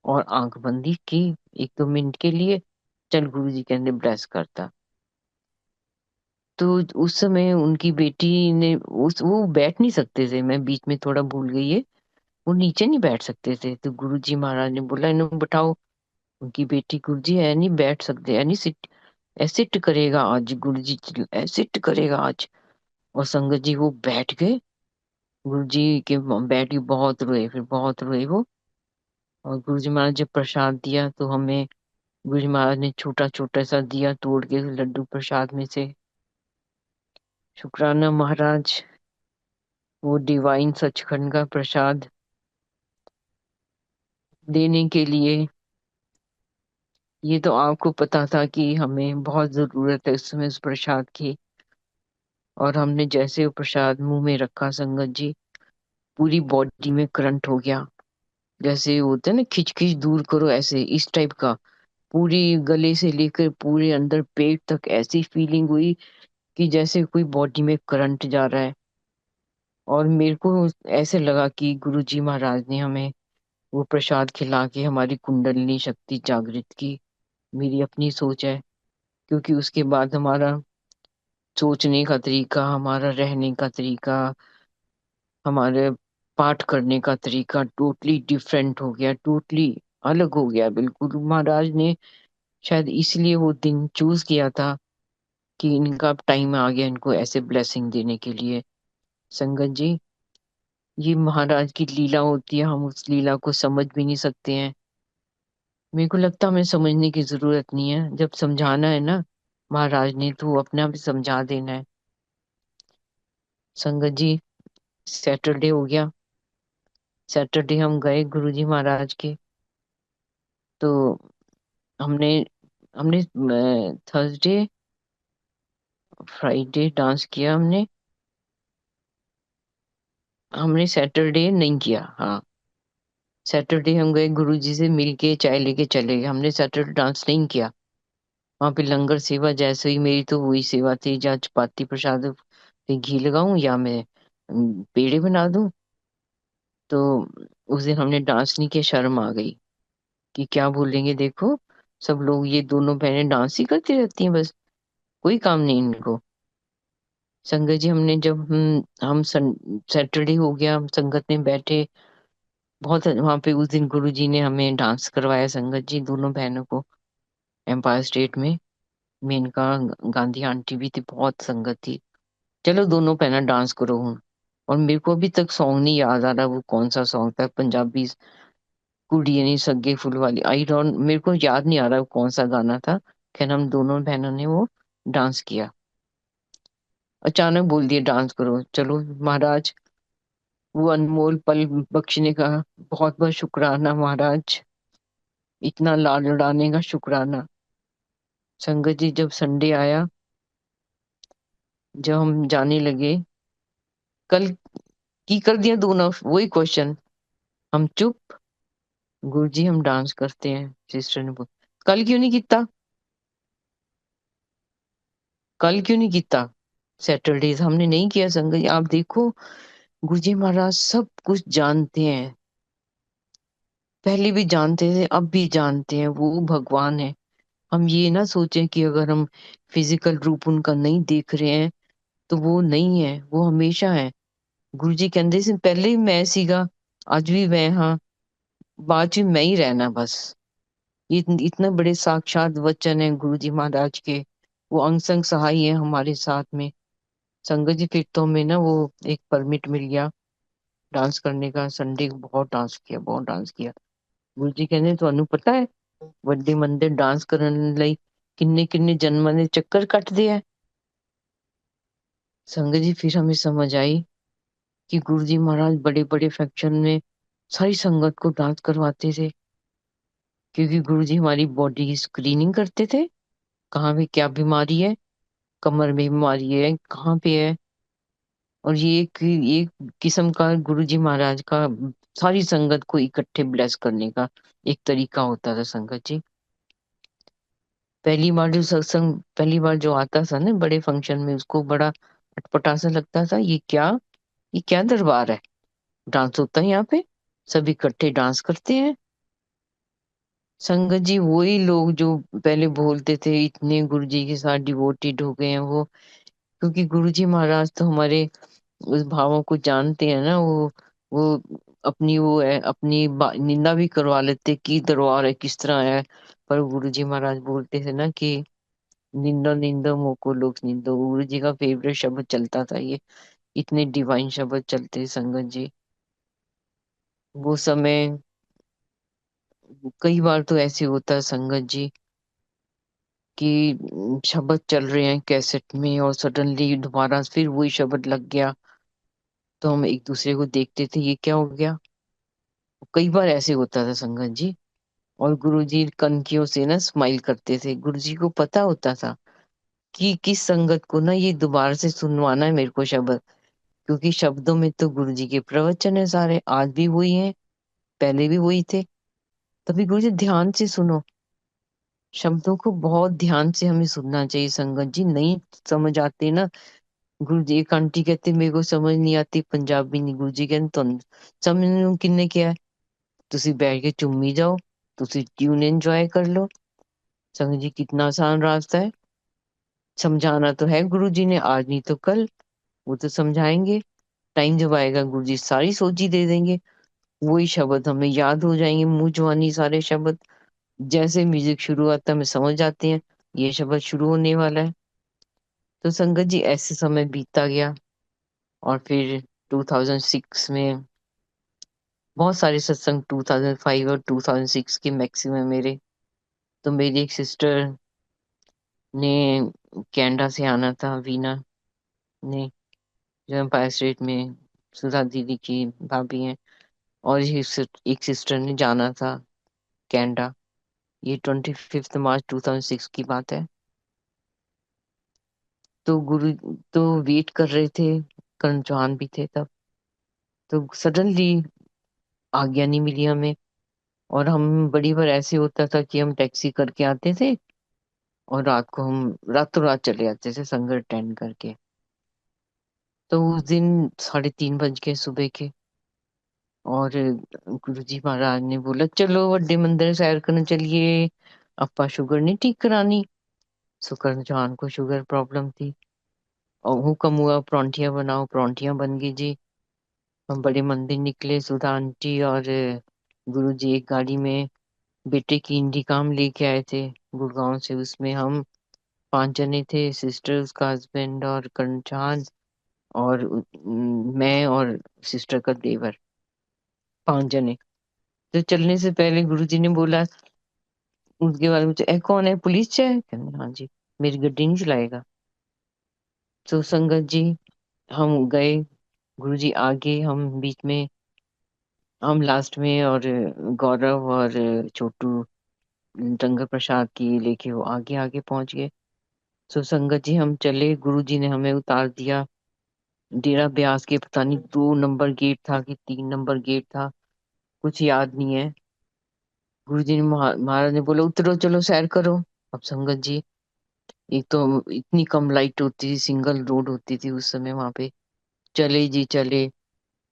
और आंख बंदी की 1-2 मिनट के लिए। चल गुरु जी कहने ब्लेस करता। तो उस समय उनकी बेटी ने, उस वो बैठ नहीं सकते थे, मैं बीच में थोड़ा भूल गई है, वो नीचे नहीं बैठ सकते थे। तो गुरु जी महाराज ने बोला, इन्हें बैठाओ। उनकी बेटी, गुरु जी है नहीं बैठ सकते, है नहीं सिट, एसिट करेगा आज गुरु जी, एसिट करेगा आज। और संगत जी वो बैठ गए। गुरु जी के बैठ के बहुत रोए, फिर बहुत रोए वो। और गुरु जी महाराज जब प्रसाद दिया तो हमें गुरु जी महाराज ने छोटा छोटा सा दिया तोड़ के लड्डू प्रसाद में से। शुक्राना महाराज, वो डिवाइन सचखंड का प्रसाद देने के लिए। ये तो आपको पता था कि हमें बहुत जरूरत है इस समय उस प्रसाद की। और हमने जैसे वो प्रसाद मुंह में रखा संगत जी, पूरी बॉडी में करंट हो गया। जैसे होता है ना, खिंच खिंच दूर करो, ऐसे इस टाइप का। पूरी गले से लेकर पूरे अंदर पेट तक ऐसी फीलिंग हुई कि जैसे कोई बॉडी में करंट जा रहा है। और मेरे को ऐसे लगा कि गुरुजी महाराज ने हमें वो प्रसाद खिला के हमारी कुंडलिनी शक्ति जागृत की। मेरी अपनी सोच है, क्योंकि उसके बाद हमारा सोचने का तरीका, हमारा रहने का तरीका, हमारे पाठ करने का तरीका टोटली डिफरेंट हो गया, टोटली अलग हो गया बिल्कुल। महाराज ने शायद इसलिए वो दिन चूज किया था कि इनका अब टाइम आ गया इनको ऐसे ब्लेसिंग देने के लिए। संगत जी, ये महाराज की लीला होती है, हम उस लीला को समझ भी नहीं सकते हैं। मेरे को लगता है हमें समझने की जरूरत नहीं है, जब समझाना है ना महाराज ने तो वो अपने आप ही समझा देना है। संगत जी, सैटरडे हो गया। सैटरडे हम गए गुरुजी महाराज के, तो हमने हमने थर्सडे फ्राइडे डांस किया हमने। हमने सैटरडे नहीं किया, हाँ। सैटरडे हम गए गुरुजी से मिल के चाय लेके चले गए, हमने सैटरडे डांस नहीं किया। वहां पे लंगर सेवा जैसे ही, मेरी तो वही सेवा थी, जहाँ चपाती प्रसाद पे घी लगाऊं या मैं पेड़े बना दूं। तो उस दिन हमने डांस नहीं किया, शर्म आ गई कि क्या बोलेंगे, देखो सब लोग, ये दोनों बहनें डांस ही करती रहती हैं बस, कोई काम नहीं इनको। संगत जी, हमने जब हम सैटरडे हो गया, हम संगत में बैठे, बहुत वहां पे उस दिन गुरु जी ने हमें डांस करवाया संगत जी, दोनों बहनों को, एम्पायर स्टेट में। मेनका गांधी आंटी भी थी, बहुत संगत थी। चलो दोनों बहना डांस करो हूँ। और मेरे को अभी तक सॉन्ग नहीं याद आ रहा, वो कौन सा सॉन्ग था, पंजाबी, कुड़िए नहीं सगे फुल वाली, आई डोंट, मेरे को याद नहीं आ रहा वो कौन सा गाना था। खैर हम दोनों बहनों ने वो डांस किया। अचानक बोल दिए डांस करो, चलो महाराज, वो अनमोल पल बख्शने का बहुत बहुत शुक्राना महाराज, इतना लाड लड़ाने का शुक्राना। संगत जी, जब संडे आया, जब हम जाने लगे, कल की कर दिया दोनों वही क्वेश्चन, हम चुप। गुरुजी हम डांस करते हैं, सिस्टर ने बोला कल क्यों नहीं किया, कल क्यों नहीं किया। सैटरडे हमने नहीं किया। संगत जी आप देखो, गुरुजी महाराज सब कुछ जानते हैं, पहले भी जानते थे अब भी जानते हैं, वो भगवान है। हम ये ना सोचें कि अगर हम फिजिकल रूप उनका नहीं देख रहे हैं तो वो नहीं है, वो हमेशा है। गुरुजी कहते से पहले ही मैं सीगा, आज भी मैं, हाँ, बाद में मैं ही रहना बस। ये इतने बड़े साक्षात वचन है गुरु जी महाराज के, वो अंग संग सहाय है हमारे साथ में। संगत जी, फिर तो हमें ना वो एक परमिट मिल गया डांस करने का। संडे को बहुत डांस किया, बहुत डांस किया। गुरु जी कहने ਤੁਹਾਨੂੰ पता है ਵੱਡੇ मंदिर डांस ਕਰਨ ਲਈ किन्ने किन्ने जन्मां ਦੇ ਚੱਕਰ ਕੱਟਦੇ ਆ। संगत जी, फिर हमें समझ आई कि गुरु जी महाराज बड़े बड़े फंक्शन में सारी संगत को डांस करवाते थे, क्योंकि गुरु जी हमारी बॉडी की स्क्रीनिंग करते थे, कहाँ पे क्या बीमारी है, कमर में बीमारी है कहाँ पे है। और ये एक किस्म का गुरु जी महाराज का सारी संगत को इकट्ठे ब्लेस करने का एक तरीका होता था संगत जी। पहली बार जो सत्संग, पहली बार जो आता था ना बड़े फंक्शन में, उसको बड़ा अटपटा सा लगता था, ये क्या दरबार है, डांस होता है यहाँ पे, सब इकट्ठे डांस करते हैं। संगत जी, वही लोग जो पहले बोलते थे इतने गुरु जी के साथ डिवोटेड हो गए हैं वो, क्योंकि गुरु जी महाराज तो हमारे उस भावों को जानते हैं ना, वो अपनी वो है, अपनी निंदा भी करवा लेते कि दरबार है किस तरह है। पर गुरु जी महाराज बोलते थे ना कि निंदो निंदो मोको लोग निंदो, गुरु जी का फेवरेट शब्द चलता था ये, इतने डिवाइन शब्द चलते संगत जी। वो समय कई बार तो ऐसे होता है संगत जी कि शब्द चल रहे हैं कैसेट में और सडनली दोबारा फिर वही शब्द लग गया, तो हम एक दूसरे को देखते थे ये क्या हो गया। कई बार ऐसे होता था संगत जी। और गुरुजी कनखियों से ना स्माइल करते थे, गुरुजी को पता होता था कि किस संगत को ना ये दोबारा से सुनवाना है मेरे को शब्द, क्योंकि शब्दों में तो गुरुजी के प्रवचन है सारे, आज भी वही है, पहले भी वही थे। तभी गुरुजी ध्यान से सुनो, शब्दों को बहुत ध्यान से हमें सुनना चाहिए संगत जी। नहीं समझ आते ना, गुरु जी, एक आंटी कहते मेरे को समझ नहीं आती पंजाबी, नहीं गुरु जी कहते ਤੁਹਾਨੂੰ ਸਮਝਣ ਨੂੰ ਕਿੰਨੇ ਕਿਹਾ, ਤੁਸੀਂ बैठ के चुम्मी जाओ, ਤੁਸੀਂ ट्यून एंजॉय कर लो। संगत जी, कितना आसान रास्ता है, समझाना तो है गुरु जी ने, आज नहीं तो कल वो तो समझाएंगे। टाइम जब आएगा गुरु जी सारी सोची दे देंगे, वही शब्द हमें याद हो जाएंगे, मुंह जुबानी सारे शब्द। जैसे म्यूजिक शुरू आता है हमें समझ आते हैं ये शब्द शुरू होने वाला है। तो संगत जी ऐसे समय बीतता गया और फिर 2006 में बहुत सारे सत्संग 2005 और 2006 के मैक्सिमम मेरे। तो मेरी एक सिस्टर ने कनाडा से आना था, वीना ने, जो एम्पायर स्टेट में सुधा दीदी की भाभी हैं, और एक सिस्टर ने जाना था कनाडा। ये 25 मार्च 2006 की बात है। तो गुरु तो वेट कर रहे थे, करण चौहान भी थे तब। तो सडनली आज्ञा नहीं मिली हमें, और हम बड़ी बार ऐसे होता था कि हम टैक्सी करके आते थे और रात को हम रातों रात चले जाते थे संगत अटेंड करके। तो उस दिन 3:30 बज गए सुबह के, और गुरुजी महाराज ने बोला चलो वड्डे मंदिर सैर करने चलिए, अपा शुगर नहीं ठीक करानी। सुकर्ण चौहान को शुगर प्रॉब्लम थी, और हुक्म हुआ परांठियां बनाओ, परांठियां बन गई जी। हम बड़े मंदिर निकले, सुधा आंटी और गुरुजी एक गाड़ी में बेटे की इंडी काम लेके आए थे गुड़गांव से। उसमें हम 5 जने थे, सिस्टर, उसका हस्बैंड और करण चौहान, और मैं और सिस्टर का देवर, 5 जने। तो चलने से पहले गुरुजी ने बोला, उसके बाद मुझे, ए कौन है, पुलिस च है? कहंदे, हाँ जी, मेरी गड्डी नहीं चलाएगा। तो संगत जी हम गए, गुरुजी आगे, हम बीच में, हम लास्ट में, और गौरव और छोटू लंगर प्रसाद की लेके वो आगे आगे पहुंच गए। तो संगत जी हम चले, गुरुजी ने हमें उतार दिया डेरा ब्यास के, पता नहीं 2 नंबर गेट था कि 3 नंबर गेट था, कुछ याद नहीं है। गुरुजी ने महाराज ने बोला उतरो, चलो सैर करो। अब संगत जी, एक तो इतनी कम लाइट होती थी, सिंगल रोड होती थी उस समय वहां पे। चले जी चले,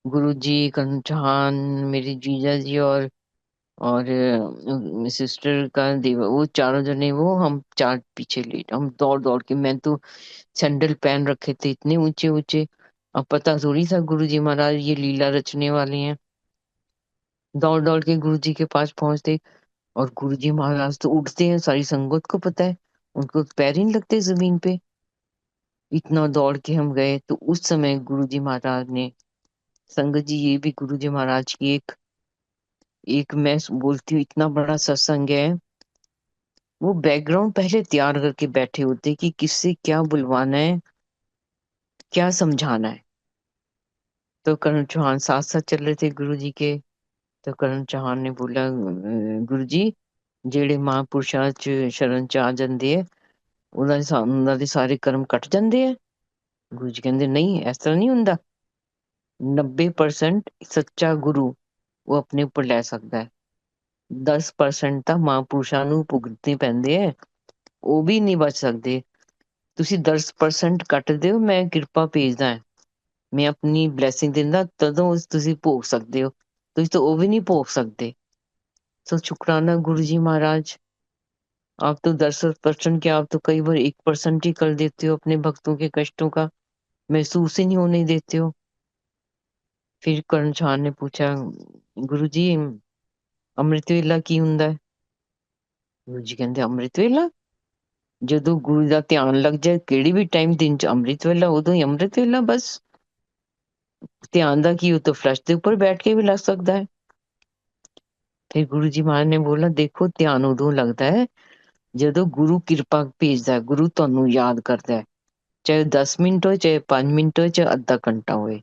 गुरु जी, करण चौहान, मेरे जीजा जी, और सिस्टर का देवर, वो 4 जने, वो हम 4 पीछे लेट, हम दौड़ दौड़ के, मैं तो सैंडल पहन रखे थे इतने ऊंचे ऊंचे। अब पता थोड़ी था गुरु जी महाराज ये लीला रचने वाले हैं। दौड़ दौड़ के गुरु जी के पास पहुंचते, और गुरु जी महाराज तो उठते हैं, सारी संगत को पता है, उनको पैर ही नहीं लगते जमीन पे। इतना दौड़ के हम गए, तो उस समय गुरु जी महाराज ने, संगत जी ये भी गुरु जी महाराज की एक एक मैं बोलती हूँ, इतना बड़ा सत्संग है। वो बैकग्राउंड पहले तैयार करके बैठे होते कि किससे क्या बुलवाना है, क्या समझाना है। तो करण चौहान साथ साथ चल रहे थे गुरु जी के। तो करण चौहान ने बोला, गुरु जी, ਜਿਹੜੇ ਮਹਾਂਪੁਰਸ਼ਾਂ ਚ ਸ਼ਰਨ ਚ ਆ ਜਾਂਦੇ ਆ, ਉਹਨਾਂ ਦੇ ਸਾਰੇ ਕਰਮ ਕੱਟ ਜਾਂਦੇ ਆ। ਗੁਰੂ ਜੀ ਕਹਿੰਦੇ ਨਹੀਂ, ਇਸ ਤਰ੍ਹਾਂ ਨਹੀਂ ਹੁੰਦਾ। 90% ਸੱਚਾ ਗੁਰੂ ਉਹ ਆਪਣੇ ਉੱਪਰ ਲੈ ਸਕਦਾ ਹੈ, 10% ਤਾਂ ਮਹਾਂਪੁਰਸ਼ਾਂ ਨੂੰ ਭੁਗਤਣੇ ਪੈਂਦੇ ਆ, ਉਹ ਵੀ ਨਹੀਂ ਬਚ ਸਕਦੇ। ਤੁਸੀਂ 10% ਕੱਟ ਦਿਓ, ਮੈਂ ਕਿਰਪਾ ਭੇਜਦਾ, ਮੈਂ ਆਪਣੀ ਬਲੇਸਿੰਗ ਦਿੰਦਾ, ਤਦੋਂ ਤੁਸੀਂ ਭੋਗ ਸਕਦੇ ਹੋ, ਤੁਸੀਂ ਤਾਂ ਉਹ ਵੀ नहीं ਭੋਗ सकते। तो शुक्राना गुरु जी महाराज, आप तो 10% क्या, आप तो कई बार 1% ही कर देते हो, अपने भक्तों के कष्टों का महसूस ही नहीं होने देते हो। फिर करण छान ने पूछा, गुरु जी अमृत वेला की हुंदा है? गुरु जी कहते अमृत वेला, ਜਦੋਂ ਗੁਰੂ ਦਾ ਧਿਆਨ ਲੱਗ ਜਾਏ ਕਿਹੜੀ ਵੀ ਟਾਈਮ ਦਿਨ ਚ ਅੰਮ੍ਰਿਤ ਵੇਲਾ, ਉਦੋਂ ਹੀ ਅੰਮ੍ਰਿਤ ਵੇਲਾ ਬਸ। ਧਿਆਨ ਦਾ ਕੀ, ਉਹ ਤਾਂ ਫਲਸ਼ ਦੇ ਉੱਪਰ ਬੈਠ ਕੇ ਵੀ ਲੱਗ ਸਕਦਾ ਹੈ। ਫਿਰ ਗੁਰੂ ਜੀ ਮਹਾਰਾਜ ਨੇ ਬੋਲਾ, ਦੇਖੋ ਧਿਆਨ ਉਦੋਂ ਲੱਗਦਾ ਹੈ ਜਦੋਂ ਗੁਰੂ ਕਿਰਪਾ ਭੇਜਦਾ ਹੈ, ਗੁਰੂ ਤੁਹਾਨੂੰ ਯਾਦ ਕਰਦਾ ਹੈ, ਚਾਹੇ 10 ਮਿੰਟ ਹੋਏ, ਚਾਹੇ 5 ਮਿੰਟ ਹੋਏ, ਚਾਹੇ ਅੱਧਾ ਘੰਟਾ ਹੋਏ।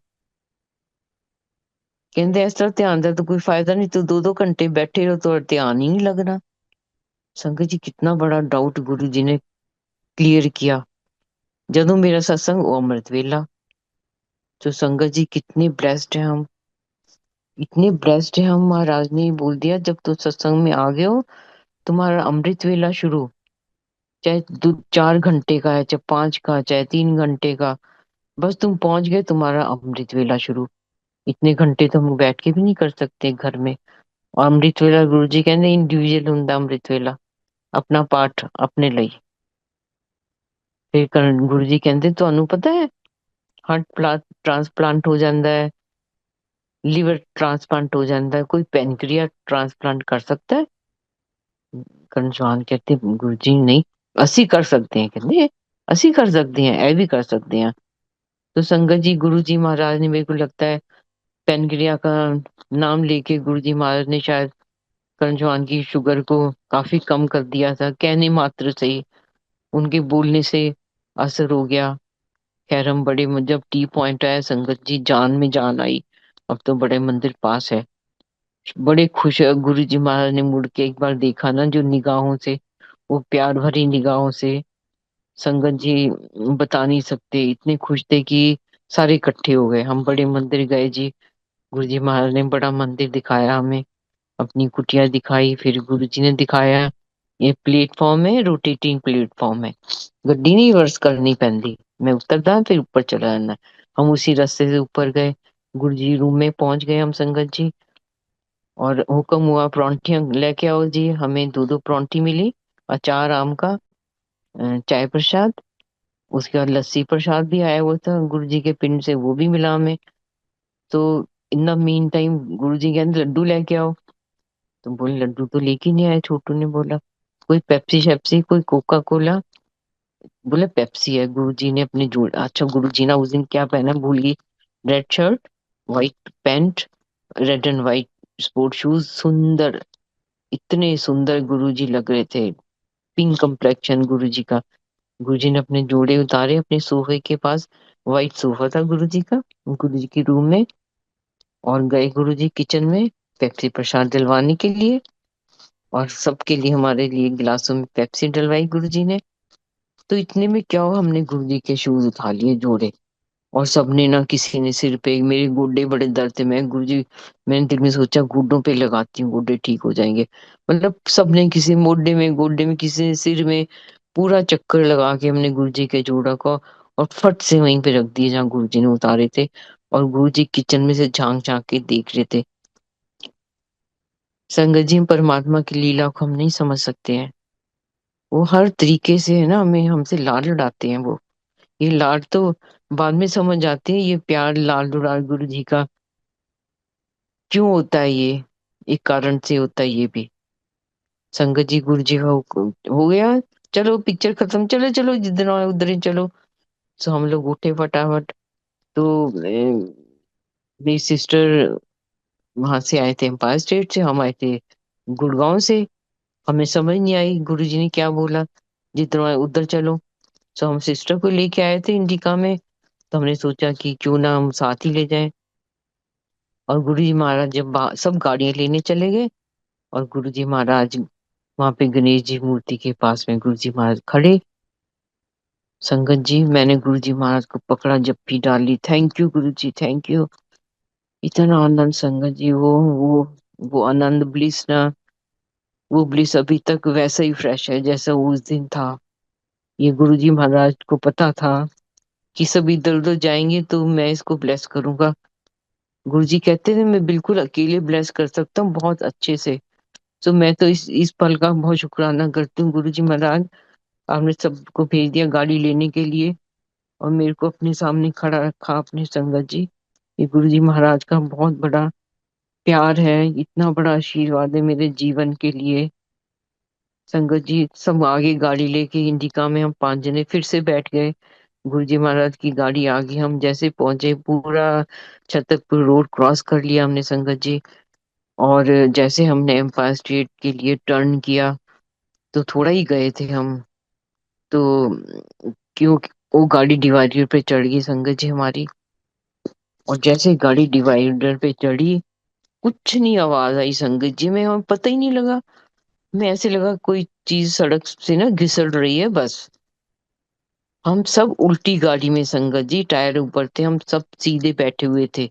ਕਹਿੰਦੇ ਇਸ ਤਰ੍ਹਾਂ ਧਿਆਨ ਦਾ ਤਾਂ ਕੋਈ ਫਾਇਦਾ नहीं, तो 2-2 घंटे बैठे रहो तो ध्यान ही नहीं लगना। संगत जी कितना बड़ा डाउट गुरु जी ने क्लियर किया। ਜਦੋਂ मेरा सत्संग वो अमृत वेला। तो संगत जी कितने ब्लेस्ड हैं हम, इतने ब्लेस्ड हैं हम। महाराज ने बोल दिया, जब तुम सत्संग में आ गए हो, तुम्हारा अमृत वेला शुरू, चाहे 4 घंटे का है, चाहे 5 का, चाहे 3 घंटे का, बस तुम पहुंच गए, तुम्हारा अमृत वेला शुरू। इतने घंटे तो हम बैठ के भी नहीं कर सकते घर में। और अमृत वेला गुरु जी कहते इंडिविजुअल हुंदा अमृत वेला, अपना पाठ अपने ਲਈ। ਫਿਰ ਗੁਰੂ ਜੀ ਕਹਿੰਦੇ ਤੁਹਾਨੂੰ ਪਤਾ ਹੈ ਹਾਰਟ ट्रांसप्लांट हो जाता है, लिवर ट्रांसप्लांट हो जाता है, कोई पेनक्रिया ट्रांसप्लांट कर सकता है? करण चौहान कहते गुरु जी नहीं, ਅਸੀਂ कर सकते हैं। कहते ਅਸੀਂ कर सकते हैं, ਇਹ भी कर सकते हैं। तो संगत जी, गुरु जी महाराज ने, मेरे को लगता है, पेनक्रिया का नाम लेके गुरु जी महाराज ने शायद करण जौहर की शुगर को काफी कम कर दिया था, कहने मात्र से ही उनके बोलने से असर हो गया। खैर, हम बड़े जब टी पॉइंट आया संगत जी, जान में जान आई। अब तो बड़े मंदिर पास है, बड़े खुश है। गुरु जी महाराज ने मुड़ के एक बार देखा ना, जो निगाहों से, वो प्यार भरी निगाहों से, संगत जी बता नहीं सकते, इतने खुश थे कि सारे इकट्ठे हो गए। हम बड़े मंदिर गए जी, गुरु जी महाराज ने बड़ा मंदिर दिखाया हमें, अपनी कुटिया दिखाई, फिर गुरु जी ने दिखाया ये प्लेटफॉर्म है, रोटेटिंग प्लेटफॉर्म है, गड्डी नहीं रिवर्स करनी पैंदी, मैं उतरदा फिर ऊपर चला जाना। हम उसी रास्ते से ऊपर गए, गुरु जी रूम में पहुंच गए हम संगत जी, और हुक्म हुआ परौंठियां लेके आओ जी। हमें दो दो परौंठी मिली, अचार आम का, चाय प्रसाद, उसके बाद लस्सी प्रसाद भी आया हुआ था गुरु जी के पिंड से, वो भी मिला हमें। तो इन द मीन टाइम गुरु जी कहते लड्डू लेके आओ, तो बोले लड्डू तो लेके नहीं आए, छोटू ने बोला। कोई पेप्सी शेप्सी, कोई कोका कोला, बोले पेप्सी है। गुरु जी ने अपने जोड़, अच्छा गुरु जी ना उस दिन क्या पहना भूल गई, red shirt, white pant, red and white sport shoes, सुंदर, इतने सुंदर गुरु जी लग रहे थे, पिंक कंप्लेक्शन गुरु जी का। गुरु जी ने अपने जोड़े उतारे अपने सोफे के पास, व्हाइट सोफा था गुरु जी का, गुरु जी के रूम में, और गए गुरु जी किचन में पेप्सी प्रसाद डलवाने के लिए, और सबके लिए, हमारे लिए गिलासों में पेप्सी डलवाई गुरु जी ने। तो इतने में क्या हुआ, हमने गुरु जी के शूज उठा लिए जोड़े, और सबने ना, किसी ने सिर पे, मेरे गोडे बड़े दर्द थे, मैं गुरु जी, मैंने दिल में सोचा गोडों पे लगाती हूँ, गोडे ठीक हो जाएंगे। मतलब सबने, किसी मोढे में, गोडे में, किसी ने सिर में, पूरा चक्कर लगा के हमने गुरु जी के जोड़ा को, और फट से वहीं पे रख दिए जहाँ गुरु जी ने उतारे थे। और गुरु जी किचन में से झांक झांक के देख रहे थे। संगत जी, परमात्मा की लीला को हम नहीं समझ सकते हैं। वो हर तरीके से है ना, हमें, हमसे लाड लड़ाते हैं वो। ये लाड तो बाद में समझ आते हैं, ये प्यार लाड दुलार गुरु जी का क्यों होता है, ये एक कारण से होता है ये भी। संगत जी, गुरु जी का हो गया, चलो पिक्चर खत्म, चलो चलो जिधर आए उधर ही चलो। तो हम लोग उठे फटाफट। तो मेरी सिस्टर वहां से आए थे, एम्पायर स्टेट से, हम आए थे गुड़गांव से। हमें समझ नहीं आई गुरु जी ने क्या बोला, जिधर आए उधर चलो। तो हम सिस्टर को लेके आए थे इंडिका में, तो हमने सोचा कि क्यों ना हम साथ ही ले जाएं। और गुरु जी महाराज जब सब गाड़ियां लेने चले गए, और गुरु जी महाराज वहां पे गणेश जी मूर्ति के पास में गुरु जी महाराज खड़े। संगत जी, मैंने गुरु जी महाराज को पकड़ा, जप्पी डाली, thank you Guru ji, thank you. इतना आनंद संगत जी, वो आनंद, ब्लिस ना, वो ब्लिस अभी तक वैसा ही फ्रेश है जैसा वो उस दिन था। ये गुरु जी महाराज को पता था कि सब इधर उधर जाएंगे तो मैं इसको ब्लेस करूंगा। गुरु जी कहते थे मैं बिल्कुल अकेले ब्लेस कर सकता हूँ बहुत अच्छे से। तो मैं तो इस पल का बहुत शुक्राना करती हूँ गुरु जी महाराज, आपने सबको भेज दिया गाड़ी लेने के लिए, और मेरे को अपने सामने खड़ा रखा अपने संगत जी। ये गुरु जी महाराज का बहुत बड़ा प्यार है, इतना बड़ा आशीर्वाद है मेरे जीवन के लिए। संगत जी, सब आगे गाड़ी लेके इंडिका में हम 5 जने फिर से बैठ गए। गुरु जी महाराज की गाड़ी आगे, हम जैसे पहुंचे, पूरा छतरपुर रोड क्रॉस कर लिया हमने संगत जी। और जैसे हमने एम्पायर स्टेट के लिए टर्न किया, तो थोड़ा ही गए थे हम, तो क्यों, वो गाड़ी डिवाइडर पे चढ़ गई संगत जी हमारी। और जैसे गाड़ी डिवाइडर पे चढ़ी, कुछ नहीं आवाज आई संगत जी में, हमें पता ही नहीं लगा। मैं ऐसे लगा कोई चीज सड़क से ना घिसड़ रही है बस। हम सब उल्टी गाड़ी में संगत जी, टायर ऊपर थे, हम सब सीधे बैठे हुए थे,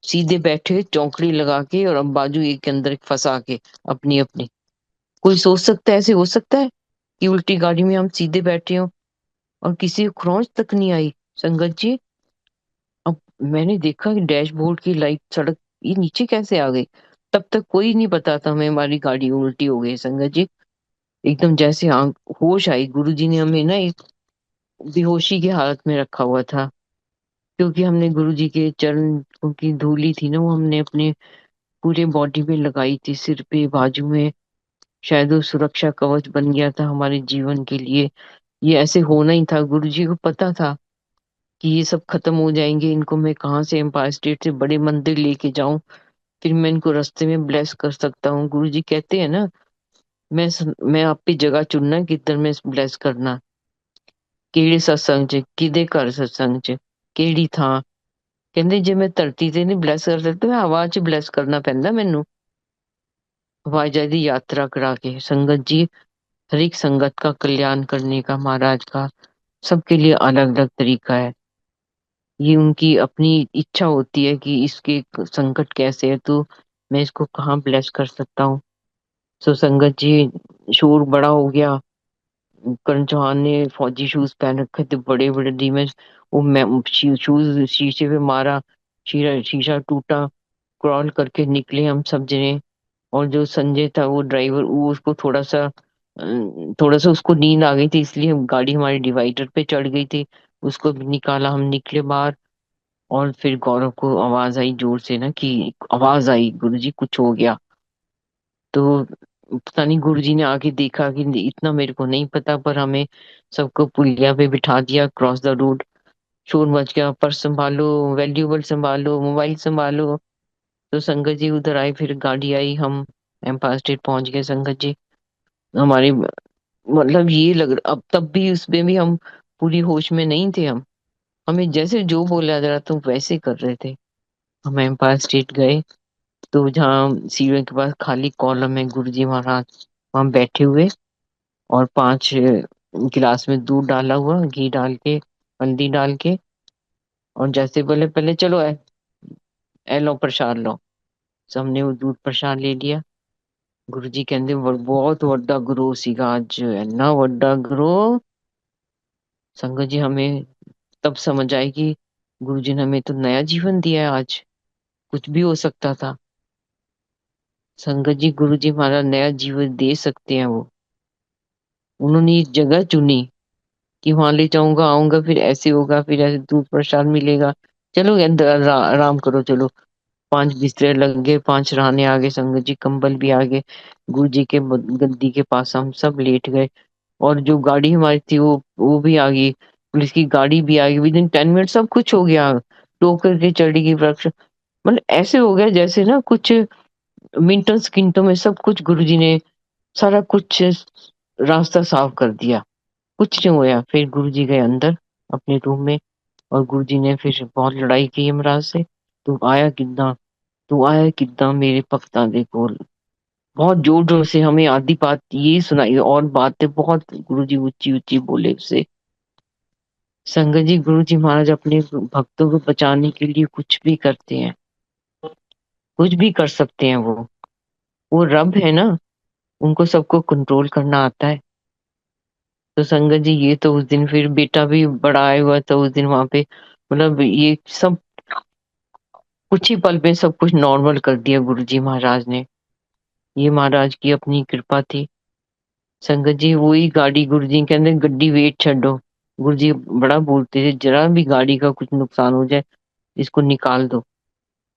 सीधे बैठे चौकड़ी लगा के, और अब बाजू एक के अंदर एक फंसा के, अपनी अपनी। कोई सोच सकता है ऐसे हो सकता है कि उल्टी गाड़ी में हम सीधे बैठे हो और किसी को खरोंच तक नहीं आई संगत जी। अब मैंने देखा कि डैशबोर्ड की लाइट, सड़क, ये नीचे कैसे आ गई। तब तक कोई नहीं पता था हमें, हमारी गाड़ी उल्टी हो गई संगत जी। एकदम जैसे आंख, होश आई, गुरुजी ने हमें ना एक बेहोशी की हालत में रखा हुआ था, क्योंकि हमने गुरुजी के चरण की धूली थी ना, वो हमने अपने पूरे बॉडी पे लगाई थी, सिर पे, बाजू में। शायद वो सुरक्षा कवच बन गया था हमारे जीवन के लिए। ये ऐसे होना ही था। गुरु जी को पता था कि ये सब खत्म हो जाएंगे, इनको मैं कहाँ से एम्पायर स्टेट से बड़े मंदिर लेके जाऊं, फिर मैं इनको रास्ते में ब्लेस कर सकता हूँ। गुरु जी कहते हैं ना, मैं आप पे जगह चुनना किधर में ब्लेस करना। ਕਿਹੜੇ सत्संग च किदे घर सत्संग च ਕਿਹੜੀ ਥਾਂ। ਕਹਿੰਦੇ ਜੇ ਮੈਂ ਧਰਤੀ ਤੇ ਨਹੀਂ ਬਲੈਸ ਕਰ ਸਕਦਾ, ਮੈਂ ਹਵਾ ਚ ਬਲੈਸ ਕਰਨਾ ਪੈਂਦਾ ਮੈਨੂੰ। हवाई जहाज की यात्रा करा के। संगत जी, हर एक संगत का कल्याण करने का महाराज का सबके लिए अलग अलग तरीका है। ये उनकी अपनी इच्छा होती है कि इसके संकट कैसे है, तो मैं इसको कहाँ ब्लेस कर सकता हूँ। सो संगत जी, शोर बड़ा हो गया। करण चौहान ने फौजी शूज पहन रखे थे, बड़े बड़े डीमच। वो मैं शूज शीशे पे मारा, शीशा टूटा। क्रॉल करके निकले हम सब जने। और जो संजय था वो ड्राइवर, वो उसको थोड़ा सा उसको नींद आ गई थी, इसलिए गाड़ी हमारी डिवाइडर पे चढ़ गई थी। उसको भी निकाला, हम निकले बाहर। और फिर गौरव को आवाज आई जोर से ना, कि आवाज आई गुरुजी कुछ हो गया। तो पता नहीं गुरुजी ने आके देखा कि इतना मेरे को नहीं पता, पर हमें सबको पुलिया पे बिठा दिया, क्रॉस द रोड। शोर मच गया, पर्स संभालो, वैल्यूबल संभालो, मोबाइल संभालो। तो संगत जी उधर आए, फिर गाड़ी आई, हम एम्पायर स्टेट पहुंच गए। संगत जी हमारी, मतलब ये अब तब भी उसमें भी हम पूरी होश में नहीं थे। हम हमें जैसे जो बोला जा रहा था वैसे कर रहे थे। हम एम्पायर स्टेट गए, तो जहाँ सीढ़ियों के पास खाली कॉलम है, गुरु जी महाराज वहां बैठे हुए। और 5 गिलास में दूध डाला हुआ, घी डाल के, हल्दी डाल के। और जैसे बोले पहले चलो ए लो प्रसाद लो। सबने वो दूध प्रसाद ले लिया। गुरु जी कहते बहुत ਵੱਡਾ गुरु ਸੀਗਾ ਅੱਜ, ਇੰਨਾ ਵੱਡਾ गुरु। संगत जी हमें तब समझ आई कि गुरु जी ने हमें तो नया जीवन दिया है आज, कुछ भी हो सकता था। संगत जी, गुरु जी हमारा नया जीवन दे सकते हैं वो। उन्होंने ये जगह चुनी कि वहां ले जाऊंगा, आऊंगा, फिर ऐसे होगा, फिर ऐसे दूध प्रसाद मिलेगा। चलो अंदर आराम करो, चलो। 5 बिस्तर लग गए, 5 रहने आ गए। संगत जी कंबल भी आ गए। गुरु जी के गद्दी के पास हम सब लेट गए। और जो गाड़ी हमारी थी वो भी आ गई, पुलिस की गाड़ी भी आ गई। विद इन 10 मिनट सब कुछ हो गया। टो करके चढ़ी गई वृक्ष। मतलब ऐसे हो गया जैसे ना, कुछ मिनटों सेकंडों में सब कुछ गुरु जी ने सारा कुछ रास्ता साफ कर दिया। कुछ नहीं हुआ। फिर गुरु जी गए अंदर अपने रूम में। और गुरु जी ने फिर बहुत लड़ाई की यमराज से। तू आया कितना, तू आया कितना मेरे भक्तां दे कोल। बहुत जोर जोर से हमें आधी बात ये सुनाई, और बातें बहुत गुरु जी ऊंची ऊंची बोले उससे। संगत जी, गुरु जी महाराज अपने भक्तों को बचाने के लिए कुछ भी करते हैं, कुछ भी कर सकते हैं वो रब है ना, उनको सबको कंट्रोल करना आता है। तो संगत जी, ये तो उस दिन फिर बेटा भी बड़ा आया हुआ था उस दिन वहां पे। मतलब ये सब कुछ ही पल में सब कुछ नॉर्मल कर दिया गुरु जी महाराज ने। ये महाराज की अपनी कृपा थी। संगत जी, वही गाड़ी गुरु जी कहते गड्डी वेट छो। गुरु जी बड़ा बोलते थे, जरा भी गाड़ी का कुछ नुकसान हो जाए, इसको निकाल दो,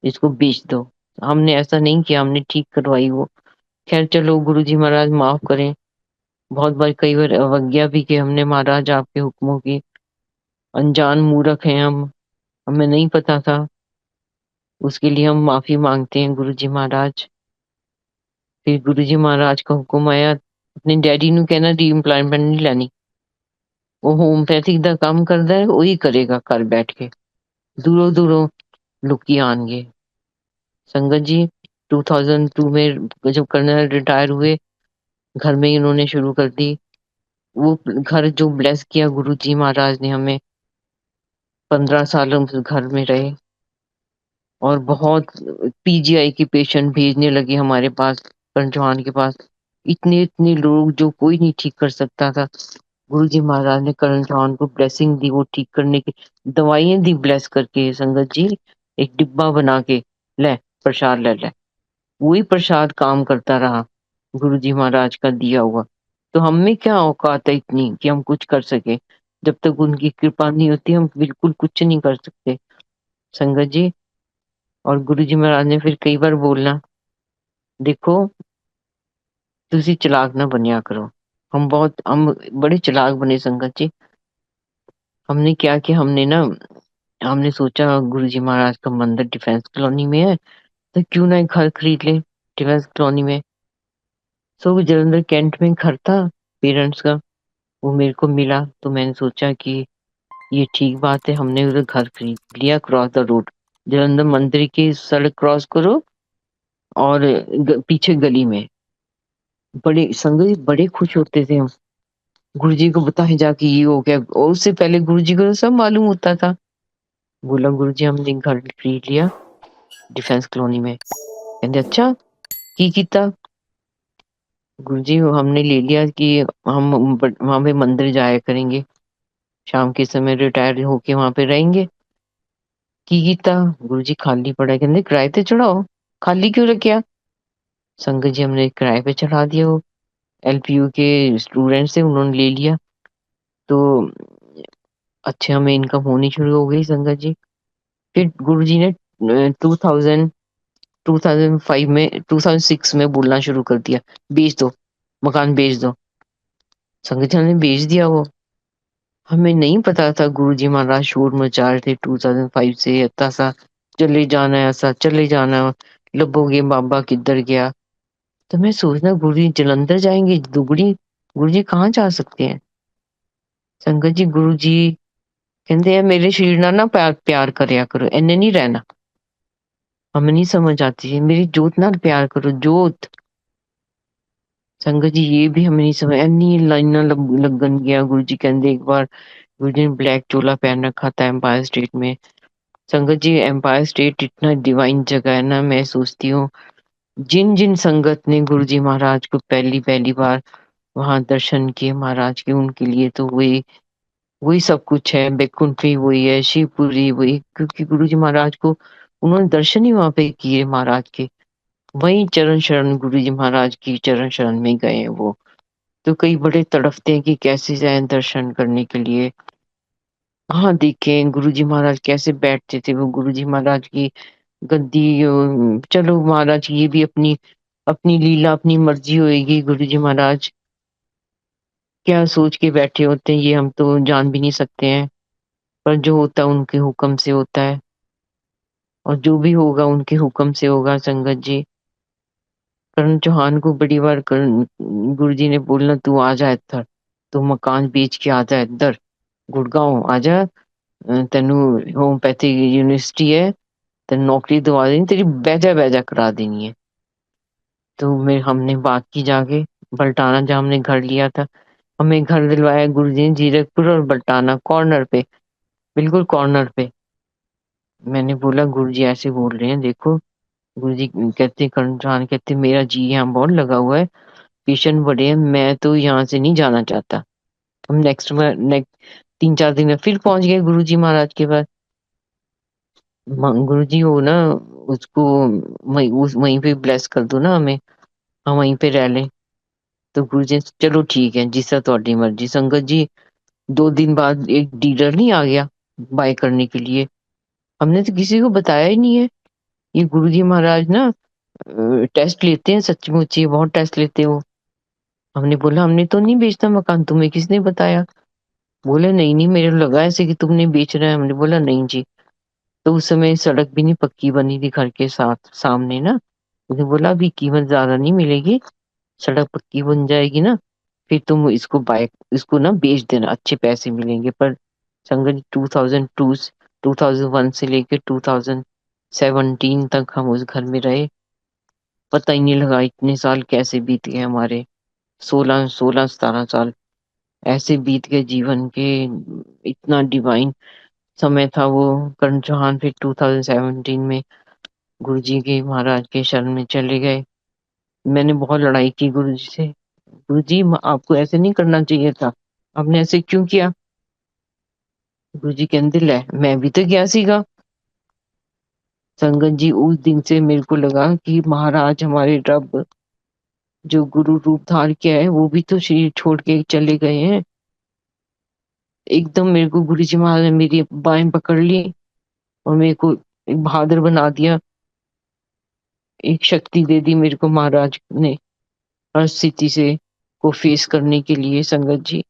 इसको बेच दो। हमने ऐसा नहीं किया, हमने ठीक करवाई वो। खैर चलो, गुरु जी महाराज माफ करें। बहुत बार कई बार अवज्ञा भी की हमने महाराज आपके हुक्मों की। अनजान मूर्ख हैं हम, हमें नहीं पता था। उसके लिए हम माफी मांगते हैं गुरु जी महाराज। फिर गुरु जी महाराज का हुक्म आया, अपने डैडी ਨੂੰ कहना रीएम्प्लॉयमेंट नहीं ਲੈਣੀ। वो होम्योपैथिक ਦਾ ਕੰਮ ਕਰਦਾ है, वही करेगा घर बैठ के। दूरों दूरों लुकी आएंगे। संगत जी, 2002 में जब कर्नल रिटायर हुए, घर में ही उन्होंने शुरू कर दी। वो घर जो ब्लेस किया गुरु जी महाराज ने हमें, 15 साल हम उस घर में रहे। और बहुत पीजीआई के पेशेंट भेजने लगे हमारे पास, करण चौहान के पास। इतने इतने लोग जो कोई नहीं ठीक कर सकता था, गुरु जी महाराज ने करण चौहान को ब्लेसिंग दी वो ठीक करने की। दवाइयां दी ब्लेस करके। संगत जी, एक डिब्बा बना के, ले प्रसाद ले ले। वही प्रसाद काम करता रहा, गुरु जी महाराज का दिया हुआ। तो हम में क्या औकात है इतनी कि हम कुछ कर सके। जब तक उनकी कृपा नहीं होती हम बिल्कुल कुछ नहीं कर सकते। संगत जी, और गुरु जी महाराज ने फिर कई बार बोलना, देखो तुसी चालाक ना बनिया करो। हम बड़े चालाक बने संगत जी। हमने क्या किया, हमने सोचा गुरुजी महाराज का मंदिर डिफेंस कॉलोनी में है, तो क्यों ना एक घर खरीद ले डिफेंस कॉलोनी में। सो जलंधर कैंट में घर था पेरेंट्स का, वो मेरे को मिला, तो मैंने सोचा कि ये ठीक बात है। हमने उधर घर खरीद लिया क्रॉस द रोड, जलंधर मंदिर की सड़क क्रॉस करो और पीछे गली में। बड़े संगत जी बड़े खुश होते थे हम, गुरुजी को बताए जाके ये हो गया, और उससे पहले गुरुजी को तो सब मालूम होता था। बोला गुरुजी हमने घर खरीद लिया डिफेंस कॉलोनी में। कहते अच्छा की कीता। गुरुजी हमने ले लिया कि हम वहां पे मंदिर जाया करेंगे, शाम के समय रिटायर होके वहां पे रहेंगे। की कीता। गुरुजी खाली पड़ा है, कहते किराए पे चढ़ाओ, खाली क्यों रखा। संगत जी हमने किराए पे चढ़ा दिया, वो एलपीयू के स्टूडेंट्स थे, उन्होंने ले लिया। तो अच्छे हमें इनकम होनी शुरू हो गई संगत जी। फिर गुरुजी ने 2005 में 2006 में बोलना शुरू कर दिया, बेच दो मकान, बेच दो। संगत जी हमने बेच दिया वो। हमें नहीं पता था गुरुजी महाराज शोर मचा रहे थे 2005 से, इतना सा चले जाना है, ऐसा चले जाना, लबोगे बाबा किधर गया। तो मैं सोचना गुरुजी जलंधर जाएंगे दुगड़ी, गुरुजी कहाँ जा सकते हैं। संगत जी गुरुजी कहते हैं मेरे शरीर ना प्यार प्यार करया करो, इन्ने नहीं रहना। हमें नहीं समझ आती है, मेरी जोत ना प्यार करो, जोत। संगत जी ये भी हमें नहीं समझ, इन्नी लाइना लगन गया। गुरु जी कहते एक बार गुरु जी ने ब्लैक चोला पहन रखा था एम्पायर स्टेट में। संगत जी एम्पायर स्टेट इतना डिवाइन जगह है ना, मैं सोचती हूँ जिन जिन संगत ने गुरु जी महाराज को पहली पहली बार वहां दर्शन किए महाराज के, उनके लिए तो वही वही सब कुछ है। बैकुंठी वही है, शिवपुरी वही, क्योंकि गुरु जी महाराज को उन्होंने दर्शन ही वहां पे किए महाराज के। वही चरण शरण गुरु जी महाराज की चरण शरण में गए हैं वो। तो कई बड़े तड़फते हैं कि कैसे जाएं दर्शन करने के लिए। हाँ देखें गुरु जी महाराज कैसे बैठते थे, वो गुरु जी महाराज की गद्दी। चलो महाराज ये भी अपनी अपनी लीला अपनी मर्जी होएगी, गुरु जी महाराज क्या सोच के बैठे होते हैं ये हम तो जान भी नहीं सकते हैं। पर जो होता है उनके हुक्म से होता है, और जो भी होगा उनके हुक्म से होगा संगत जी। करण चौहान को बड़ी बार गुरु जी ने बोलना तू आ जा इधर, तू मकान बेच के आ जा इधर गुड़गांव आ जा, तेनू होम्योपैथिक यूनिवर्सिटी है, तेन नौकरी दवा देनी, तेरी बैजा बैजा करा देनी है। तो मैं हमने बात की जाके बल्टाना, जहाँ हमने घर लिया था, हमें घर दिलवाया गुरु जी ने जीरकपुर और बल्टाना कॉर्नर पे, बिल्कुल कॉर्नर पे। मैंने बोला गुरु जी ऐसे बोल रहे हैं देखो। गुरुजी कहते कर्णधार कहते मेरा जी यहाँ बहुत लगा हुआ है, पेशेंट बड़े हैं, मैं तो यहाँ से नहीं जाना चाहता। हम नेक्स्ट 3-4 दिन में फिर पहुंच गए गुरुजी महाराज के पास। गुरुजी हो ना उसको वहीं पे ब्लेस कर दो ना हमें, हम वहीं पे रह लें। तो गुरुजी चलो ठीक है जिस तरह ਤੁਹਾਡੀ मर्जी। संगत जी 2 दिन बाद एक डीलर नहीं आ गया बाय करने के लिए। हमने तो किसी को बताया ही नहीं है। ये गुरुजी महाराज ना टेस्ट लेते हैं, सचमुच ही बहुत टेस्ट लेते हैं वो। हमने बोला हमने तो नहीं बेचता मकान, तुम्हें किसने बताया। बोले नहीं नहीं मेरे को लगा ऐसे कि तुमने बेच रहा है। हमने बोला नहीं जी। तो उस समय सड़क भी नहीं पक्की बनी थी घर के साथ सामने ना। उसने बोला अभी कीमत ज्यादा नहीं मिलेगी, सड़क पक्की बन जाएगी ना, फिर तुम इसको ना बेच देना, अच्छे पैसे मिलेंगे। पर संगत 2001 से लेकर 2017 तक हम उस घर में रहे, पता ही नहीं लगा इतने साल कैसे बीत गए हमारे। 16-17 साल ऐसे बीत गए जीवन के, इतना डिवाइन समय था वो। करण चौहान फिर 2017 में गुरुजी के महाराज के शरण में चले गए। मैंने बहुत लड़ाई की गुरुजी से, गुरुजी आपको ऐसे नहीं करना चाहिए था, आपने ऐसे क्यों किया। गुरुजी कहते ले मैं भी तो गया सीगा। संगत जी उस दिन से मेरे को लगा कि महाराज हमारे रब जो गुरु रूप धार के है वो भी तो शरीर छोड़ के चले गए हैं। एकदम मेरे को गुरु जी महाराज ने मेरी बाहें पकड़ ली और मेरे को एक बहादुर बना दिया, एक शक्ति दे दी मेरे को महाराज ने हर स्थिति से। को फेस करने के लिए संगत जी।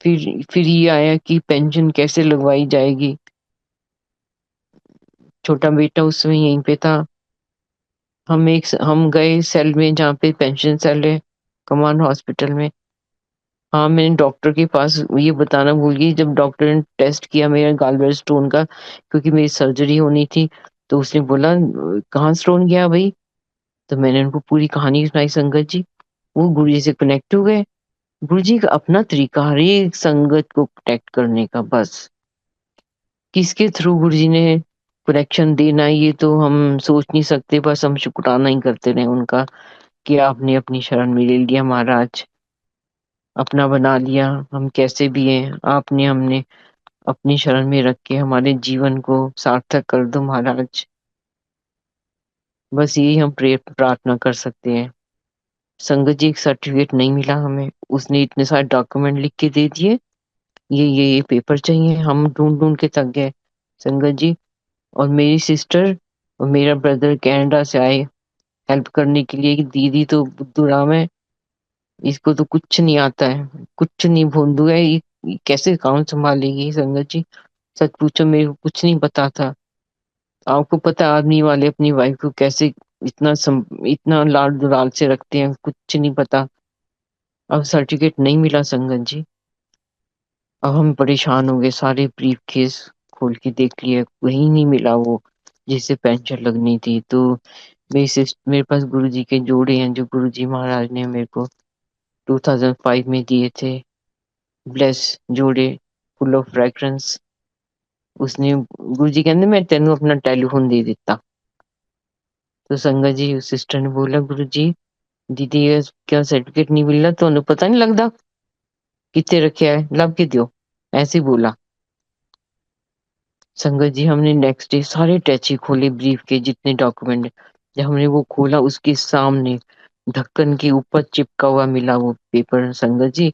फिर ये आया कि पेंशन कैसे लगवाई जाएगी। छोटा बेटा उस समय यहीं पे था। हम गए सेल में जहाँ पे पेंशन सेल है, कमांड हॉस्पिटल में। हाँ, मैंने डॉक्टर के पास ये बताना भूल गई, जब डॉक्टर ने टेस्ट किया मेरा गॉलब्लैडर स्टोन का, क्योंकि मेरी सर्जरी होनी थी, तो उसने बोला कहाँ स्टोन गया भाई? तो मैंने उनको पूरी कहानी सुनाई संगत जी। वो गुरुजी से कनेक्ट हो गए। गुरुजी का अपना तरीका हर एक संगत को कनेक्ट करने का, बस किसके थ्रू गुरुजी ने कनेक्शन देना ये तो हम सोच नहीं सकते, बस हम शुक्राना ही करते रहे उनका कि आपने अपनी शरण में ले लिया महाराज, अपना बना लिया। हम कैसे भी हैं, आपने हमने अपनी शरण में रख के हमारे जीवन को सार्थक कर दो महाराज। बस यही हम प्रार्थना कर सकते हैं। संगत जी, एक सर्टिफिकेट नहीं मिला हमें, उसने इतने सारे डॉक्यूमेंट लिख के दे दिए, ये पेपर चाहिए, हम ढूंढ ढूंढ के थक गए संगत जी। और मेरी सिस्टर और मेरा ब्रदर कनाडा से आए हेल्प करने के लिए कि दीदी तो बुद्धू राम है, इसको तो कुछ नहीं आता है, कुछ नहीं, भोंदू है ये कैसे काम संभालेगी संगत जी। सच पूछो मेरे को कुछ नहीं पता था। आपको पता है आदमी वाले अपनी वाइफ को कैसे इतना लाड दुलाल से रखते हैं, कुछ नहीं पता। अब सर्टिफिकेट नहीं मिला संगत जी। अब हम परेशान हो गए, सारे ब्रीफ केस खोल के देख लिए, कहीं नहीं मिला वो जिससे पेंशन लगनी थी। तो मेरे पास गुरुजी के जोड़े हैं जो गुरुजी महाराज ने मेरे को 2005 में दिए थे, ब्लेस जोड़े, फुल ऑफ फ्रेग्रेंस। उसने गुरुजी कहते मैं तेनू अपना टेलीफोन दे दिता। तो संगत जी उस सिस्टर ने बोला गुरुजी दीदी ये क्या सर्टिफिकेट नहीं मिल रहा, तो पता नहीं लगता कितने रखे है, लब के दियो, ऐसे ही बोला। संगत जी हमने नेक्स्ट डे सारे टैची खोले, ब्रीफ के जितने डॉक्यूमेंट, जब हमने वो खोला उसके सामने ढक्कन के ऊपर चिपका हुआ मिला वो पेपर संगत जी।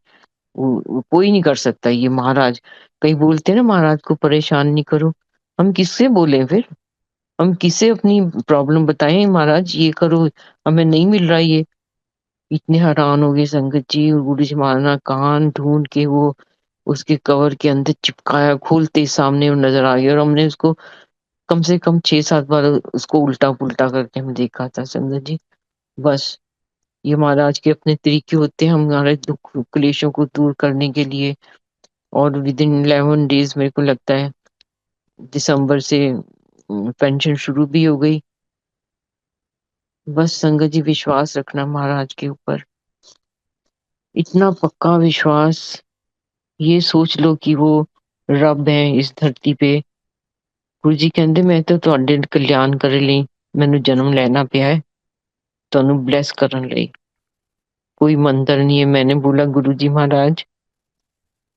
वो कोई नहीं कर सकता ये महाराज। कई बोलते हैं ना महाराज को परेशान नहीं करो, हम किससे बोले फिर, हम किससे अपनी प्रॉब्लम बताएं महाराज ये करो, हमें नहीं मिल रहा ये। इतने हैरान हो गए संगत जी, गुरु जी महाराज कान ढूंढ के वो उसके कवर के अंदर चिपकाया, खोलते ही सामने वो नजर आ गया। और हमने उसको कम से कम 6-7 बार उसको उल्टा पुल्टा करके हम देखा था संगत जी। बस ये महाराज के अपने तरीके होते हैं हमारे दुख क्लेशों को दूर करने के लिए। और विद इन 11 डेज मेरे को लगता है दिसंबर से पेंशन शुरू भी हो गई। बस संगत जी विश्वास रखना महाराज के ऊपर, इतना पक्का विश्वास, ये सोच लो कि वो रब है इस धरती पे। गुरु जी कहते मैं तो ਤੁਹਾਡੇ कल्याण करने ਲਈ ਮੈਨੂੰ जन्म लेना ਪਿਆ है, ਤੁਹਾਨੂੰ ब्लेस करने ਲਈ। कोई मंत्र नहीं है। मैंने बोला गुरु जी महाराज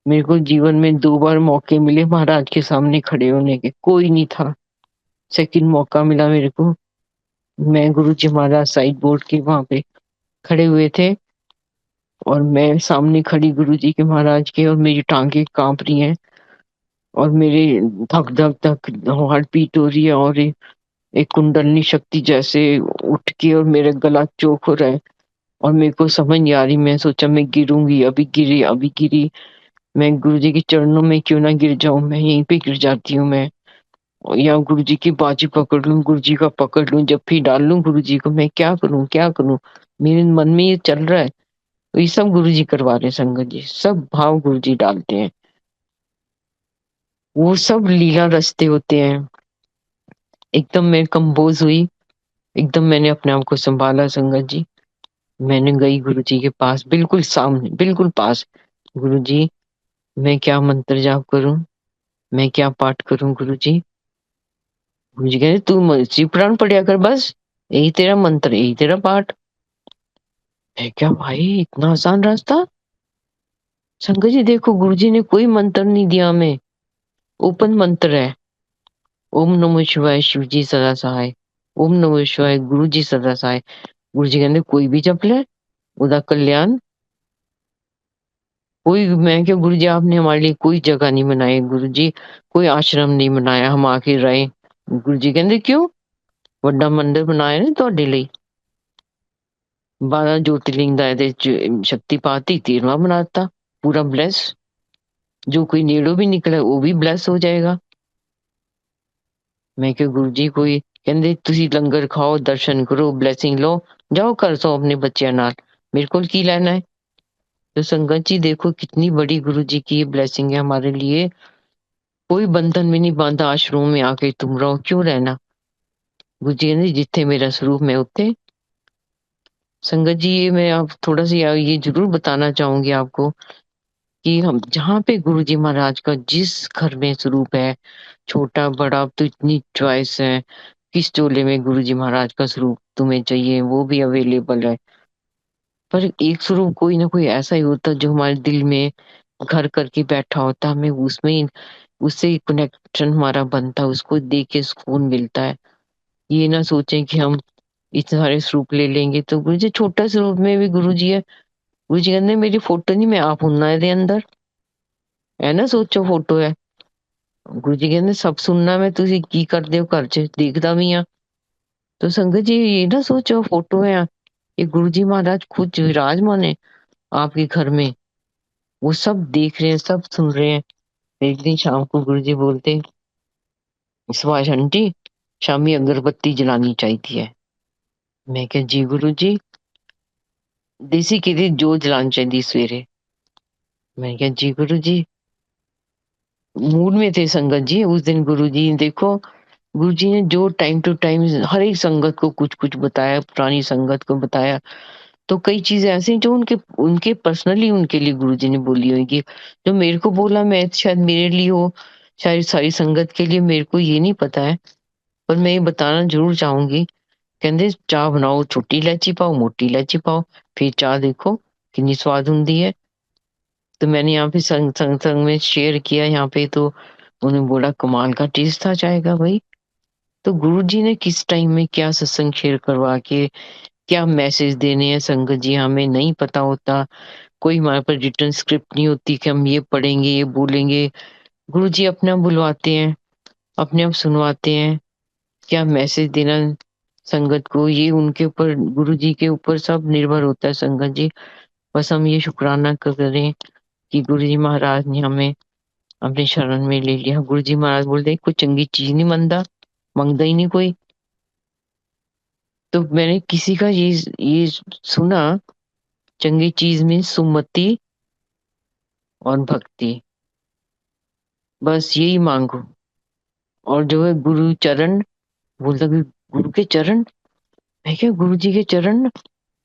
मेरे को जीवन में 2 बार मौके मिले महाराज के सामने खड़े होने के, कोई नहीं था। सेकंड मौका मिला मेरे को, मैं गुरु जी महाराज साइड बोर्ड के वहां पे खड़े हुए थे, और मैं सामने खड़ी गुरु जी के महाराज के, और मेरी टांगे कांप रही हैं, और मेरे धक धक धक हार्ट बीट हो रही है, और एक कुंडलनी शक्ति जैसे उठ के और मेरा गला चोक हो रहा है। और मेरे को समझ नहीं आ रही, मैं सोचा मैं गिरूंगी, अभी गिरी, मैं गुरु जी के चरणों में क्यों ना गिर जाऊं, मैं यहीं पे गिर जाती हूँ मैं, या गुरु जी की बाजी पकड़ लूं, गुरु जी का पकड़ लूं, जप्फी डाल लूं गुरु जी को, मैं क्या करूं, मेरे मन में ये चल रहा है। तो ये सब गुरु जी करवा रहे हैं संगत जी, सब भाव गुरु जी डालते हैं, वो सब लीला रचते होते हैं। एकदम मैं कंपोज हुई, एकदम मैंने अपने आप को संभाला संगत जी। मैंने गई गुरु जी के पास, बिल्कुल सामने, बिल्कुल पास। गुरु जी मैं क्या मंत्र जाप करूं, मैं क्या पाठ करूं गुरु जी? गुरु जी कहते तू शिव पुराण पढ़िया कर बस, यही तेरा मंत्र, यही तेरा पाठ। मैं क्या भाई इतना आसान रास्ता? संगत जी देखो गुरु जी ने कोई मंत्र नहीं दिया हमें, ओपन मंत्र है, ओम नमो शिवाय शिव जी सदा सहाय, ओम नमो शिवाय गुरु जी सदा सहाय। गुरु जी कहते कोई भी जप ले, उदा कल्याण। कोई, मैं क्या गुरु जी आपने हमारे लिए कोई जगह नहीं बनाई गुरु जी, कोई आश्रम नहीं बनाया, हम आके रहे। गुरु जी कहते क्यों, ਵੱਡਾ ਮੰਦਿਰ बनाया ना ਤੁਹਾਡੇ ਲਈ। 12 ज्योतिर्लिंग शक्तिपात ही 13वां बनाता, पूरा ब्लेस। जो कोई नेड़ो भी निकले वो भी ब्लेस हो जाएगा। मैं क्या गुरु जी कोई कहते तुसी लंगर खाओ, दर्शन करो, ब्लेसिंग लो, जाओ कर सो अपने बच्चों नाल, मेरे को की लेना है। तो संगत जी देखो कितनी बड़ी गुरु जी की ये ब्लेसिंग है हमारे लिए। कोई बंधन भी नहीं बांधा, आश्रम में आके तुम रहो, क्यों रहना। गुरु जी कहते जिथे मेरा स्वरूप मैं उत्थे। संगत जी ये मैं आप थोड़ा सा ये जरूर बताना चाहूंगी आपको कि हम जहाँ पे गुरु जी महाराज का जिस घर में स्वरूप है, छोटा बड़ा, अब तो इतनी चॉइस है, किस चोले में गुरु जी महाराज का स्वरूप तुम्हें चाहिए वो भी अवेलेबल है। पर एक स्वरूप कोई ना कोई ऐसा ही होता है जो हमारे दिल में घर करके बैठा होता है, हमें उसमें उससे कनेक्शन हमारा बनता है, उसको देख के सुकून मिलता है। ये ना सोचें कि हम इतने सारे स्वरूप ले लेंगे। तो गुरु जी छोटा स्वरूप में भी गुरु जी है। गुरु जी कहते मेरी फोटो नहीं, मैं आप हूं ना ਇਹਦੇ अंदर, है ना, सोचो फोटो है। गुरु जी कहते सब सुनना मैं, ਤੁਸੀਂ ਕੀ ਕਰਦੇ ਹੋ घर च, देखदा भी हाँ। तो संगत जी ये ना सोचो फोटो है, ये गुरु जी महाराज खुद विराजमान है आपके घर में, वो सब देख रहे हैं, सब सुन रहे हैं। एक दिन शाम को गुरु जी बोलते सुभाष आंटी शामी अगरबत्ती जलानी चाहिए है। मैं क्या जी गुरु जी, देसी घी जो जलानी चाहिए सवेरे। मैं क्या जी गुरु जी, मूड में थे संगत जी उस दिन। गुरु जी देखो, गुरु जी ने जो टाइम टू टाइम हर एक संगत को कुछ कुछ बताया, पुरानी संगत को बताया। तो कई चीजें ऐसी जो उनके उनके पर्सनली उनके लिए गुरु जी ने बोली होगी, जो मेरे को बोला मैं शायद मेरे लिए हो, शायद सारी संगत के लिए, मेरे को ये नहीं पता है। पर मैं ये बताना जरूर चाहूंगी। कहते चाह बनाओ, छोटी इलायची पाओ, मोटी इलायची पाओ, फिर चाह देखो कितनी स्वाद होती है। तो मैंने यहाँ पे संग में शेयर किया यहाँ पे, तो उन्होंने बोला कमाल का टेस्ट था चाय का भाई। तो गुरु जी ने किस टाइम में क्या सत्संग शेयर करवा के क्या मैसेज देने हैं संगत जी, हमें नहीं पता होता। कोई हमारे पर रिटर्न स्क्रिप्ट नहीं होती कि हम ये पढ़ेंगे ये बोलेंगे। गुरु जी अपने आप बुलवाते हैं, अपने आप सुनवाते हैं, क्या मैसेज देना संगत को, ये उनके ऊपर, गुरु जी के ऊपर सब निर्भर होता है संगत जी। बस हम ये शुक्राना करें कि गुरु जी महाराज ने हमें अपने शरण में ले लिया। गुरु जी महाराज बोलते कोई चंगी चीज नहीं मंगता, मंगता ही नहीं कोई। तो मैंने किसी का ये सुना, चंगी चीज में सुमति और भक्ति, बस यही मांगो। और जो है गुरु चरण, बोलता कि गुरु के चरण, मैं क्या गुरु जी के चरण,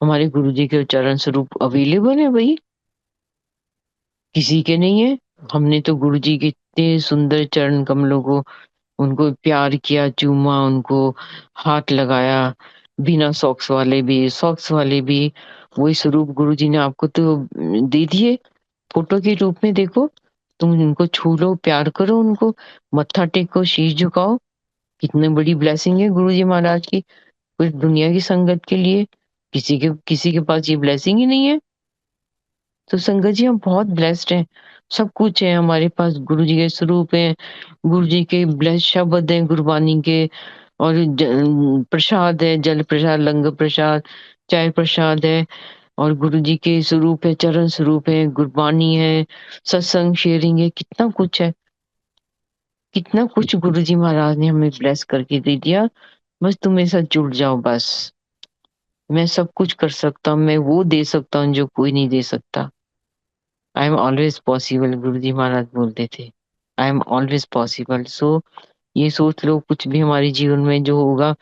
हमारे गुरु जी के चरण स्वरूप अवेलेबल है भाई, किसी के नहीं है। हमने तो गुरु जी के इतने सुंदर चरण कमलों को, उनको प्यार किया, चूमा, उनको हाथ लगाया, बिना सॉक्स वाले भी, सॉक्स वाले भी, वही स्वरूप गुरु जी ने आपको तो दे दिए फोटो के रूप में। देखो तुम उनको छू लो, प्यार करो उनको, मत्था टेको, शीश झुकाओ। कितनी बड़ी ब्लेसिंग है गुरु जी महाराज की पूरी दुनिया की संगत के लिए। किसी के पास ये ब्लेसिंग ही नहीं है। तो संगत जी हम बहुत ब्लेस्ड हैं, सब कुछ है हमारे पास, गुरु जी के स्वरूप है, गुरु जी के ब्लेस शब्द हैं गुरबानी के, और प्रसाद है, जल प्रसाद, लंगर प्रसाद, चाय प्रसाद है, और गुरु जी के स्वरूप है, चरण स्वरूप है, गुरबानी है, सत्संग शेयरिंग है, कितना कुछ है, कितना कुछ गुरु जी महाराज ने हमें ब्लेस करके दे दिया। बस तुम मेरे साथ जुड़ जाओ बस, मैं सब कुछ कर सकता हूँ, मैं वो दे सकता हूँ जो कोई नहीं दे सकता। आई एम ऑलवेज पॉसिबल, गुरु जी महाराज बोलते थे, आई एम ऑलवेज पॉसिबल। सो ये सोच लो कुछ भी हमारे जीवन में जो होगा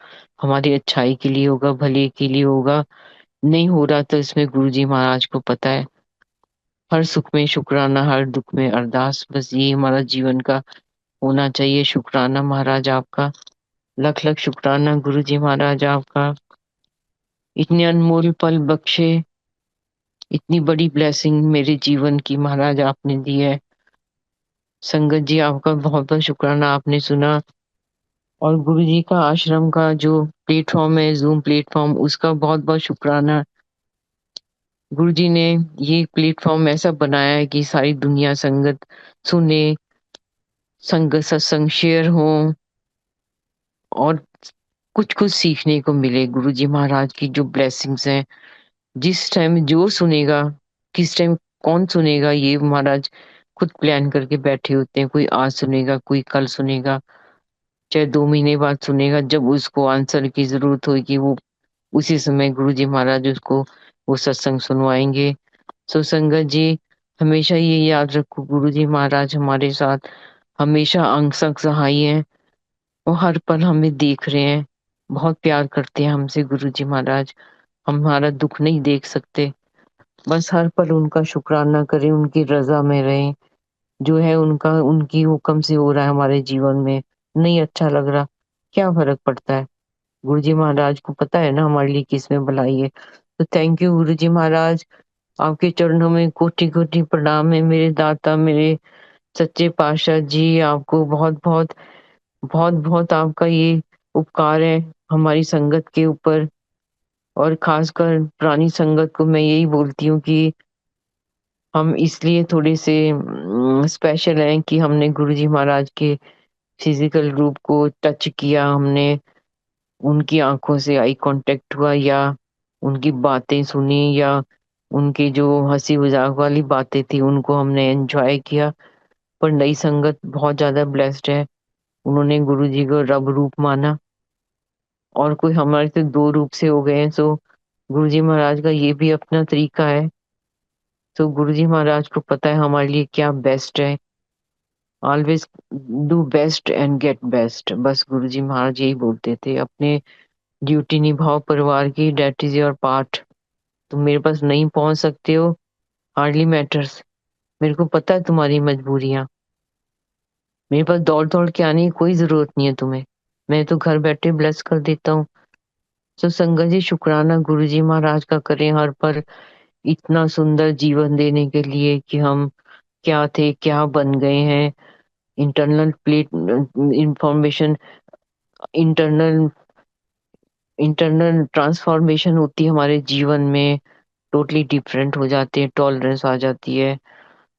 हमारी अच्छाई के लिए होगा, भले के लिए होगा। नहीं हो रहा तो इसमें गुरु जी महाराज को पता है। हर सुख में शुक्राना, हर दुख में अरदास, बस ये हमारा जीवन का होना चाहिए। शुक्राना महाराज आपका, लख लख शुक्राना गुरु जी महाराज आपका, इतने अनमोल पल बख्शे, इतनी बड़ी ब्लेसिंग मेरे जीवन की महाराज आपने दी है। संगत जी आपका बहुत बहुत शुक्राना, आपने सुना। और गुरु जी का आश्रम का जो प्लेटफॉर्म है, जूम प्लेटफॉर्म, उसका बहुत बहुत शुक्राना। गुरु जी ने ये प्लेटफॉर्म ऐसा बनाया है कि सारी दुनिया संगत सुने, संगत सत्संग शेयर हो, और कुछ कुछ सीखने को मिले। गुरु जी महाराज की जो ब्लेसिंग्स हैं, जिस टाइम जो सुनेगा, किस टाइम कौन सुनेगा, ये महाराज खुद प्लान करके बैठे होते हैं। कोई आज सुनेगा, कोई कल सुनेगा, चाहे 2 महीने बाद सुनेगा। जब उसको आंसर की जरूरत होगी, वो उसी समय गुरु जी महाराज उसको वो सत्संग सुनवाएंगे। सो संगत जी, हमेशा ये याद रखो, गुरु जी महाराज हमारे साथ हमेशा अंग संग सहाय हैं। वो हर पल हमें देख रहे हैं, बहुत प्यार करते हैं हमसे गुरु जी महाराज। हम हमारा दुख नहीं देख सकते, बस हर पल उनका शुक्राना करें, उनकी रजा में रहें। जो है उनका, उनकी हुक्म से हो रहा है हमारे जीवन में। नहीं अच्छा लग रहा, क्या फर्क पड़ता है? गुरु जी महाराज को पता है ना हमारे लिए किस में भलाई है। तो थैंक यू गुरु जी महाराज, आपके चरणों में कोटि कोटि प्रणाम है मेरे दाता, मेरे सच्चे पातशाह जी। आपको बहुत बहुत बहुत बहुत आपका ये उपकार है हमारी संगत के ऊपर। और खासकर पुरानी संगत को मैं यही बोलती हूँ कि हम इसलिए थोड़े से स्पेशल हैं कि हमने गुरु जी महाराज के फिजिकल रूप को टच किया, हमने उनकी आंखों से आई कांटेक्ट हुआ, या उनकी बातें सुनी, या उनकी जो हंसी मजाक वाली बातें थी उनको हमने एंजॉय किया। पर नई संगत बहुत ज्यादा ब्लेस्ड है, उन्होंने गुरु जी को रब रूप माना, और कोई हमारे से दो रूप से हो गए हैं। सो गुरु जी महाराज का ये भी अपना तरीका है। तो गुरु जी महाराज को पता है हमारे लिए क्या बेस्ट है। Always do best and get best, बस गुरु जी महाराज यही बोलते थे। अपने ड्यूटी निभाओ परिवार की, डेट इज योर पार्ट। तुम मेरे पास नहीं पहुंच सकते हो, हार्डली मैटर्स। मेरे को पता है तुम्हारी मजबूरियां, मेरे पास दौड़ दौड़ के आने की कोई जरूरत नहीं है तुम्हें, मैं तो घर बैठे ब्लेस कर देता हूँ। तो संगत जी, शुक्राना गुरु जी महाराज का करें हर पर, इतना सुंदर जीवन देने के लिए कि हम क्या थे क्या बन गए हैं। Internal plate information, internal internal transformation होती है हमारे जीवन में, टोटली डिफरेंट हो जाते हैं, टॉलरेंस आ जाती है,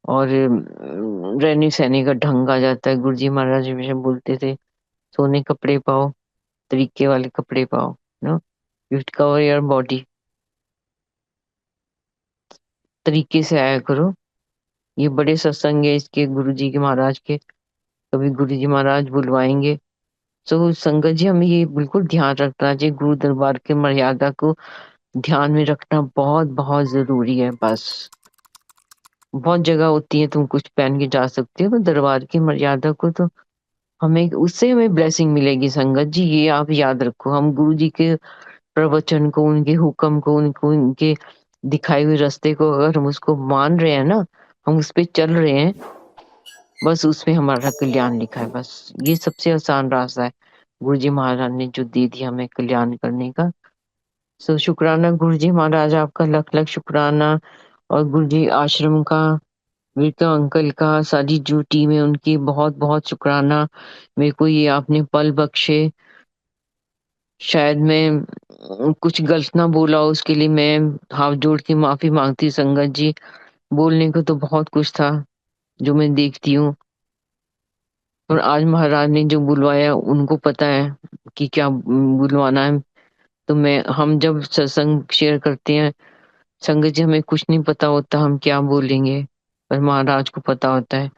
और रहने सहने का ढंग आ जाता है। गुरु जी महाराज हमेशा बोलते थे, सोने कपड़े पाओ, तरीके वाले कपड़े पाओ, no you cover your body, तरीके से आया करो। ये बड़े सत्संग है इसके, गुरु जी के महाराज के, कभी गुरु जी महाराज बुलवाएंगे। तो संगत जी, हमें ये बिल्कुल ध्यान रखना चाहिए, गुरु दरबार के मर्यादा को ध्यान में रखना बहुत बहुत जरूरी है। बस बहुत जगह होती है तुम कुछ पहन के जा सकते हो, पर दरबार की मर्यादा को तो हमें, उससे हमें ब्लेसिंग मिलेगी। संगत जी ये आप याद रखो, हम गुरु जी के प्रवचन को, उनके हुक्म को, उनको, उनके दिखाए हुए रास्ते को अगर हम उसको मान रहे हैं ना, हम उस पे चल रहे हैं, बस उसमें हमारा कल्याण लिखा है। बस ये सबसे आसान रास्ता है गुरु जी महाराज ने जो दे दिया हमें कल्याण करने का। सो शुक्राना गुरु जी महाराज, आपका लख लख शुक्राना। और गुरु जी आश्रम का, विक्रम अंकल का, सारी जो टीम है उनकी बहुत बहुत शुक्राना। मेरे को ये आपने पल बख्शे, शायद मैं कुछ गलत ना बोला हो, उसके लिए मैं हाथ जोड़ के माफी मांगती हूँ। संगत जी, बोलने को तो बहुत कुछ था जो मैं देखती हूँ, और आज महाराज ने जो बुलवाया उनको पता है कि क्या बुलवाना है। तो मैं, हम जब सत्संग शेयर करते हैं संगत जी, हमें कुछ नहीं पता होता हम क्या बोलेंगे, पर महाराज को पता होता है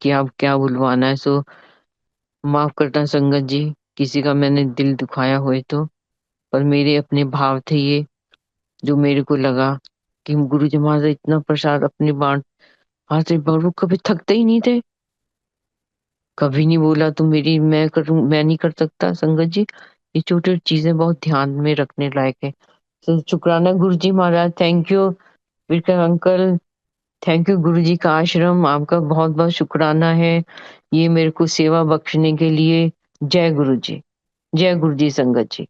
कि आप क्या बुलवाना है। सो माफ करना संगत जी, किसी का मैंने दिल दुखाया हुए तो, पर मेरे अपने भाव थे ये, जो मेरे को लगा कि गुरु जी महाराज इतना प्रसाद अपने बांट, हाथ से बांट, वो कभी थकते ही नहीं थे, कभी नहीं बोला तो मेरी मैं करूं, मैं नहीं कर सकता। संगत जी, ये छोटी छोटी चीजें बहुत ध्यान में रखने लायक है। तो शुक्राना Guru ji Maharaj, thank you Vikram uncle, thank you Guru ji का आश्रम, आपका बहुत बहुत शुक्राना है ये मेरे को सेवा बख्शने के लिए। जय गुरु जी, जय गुरु जी संगत जी।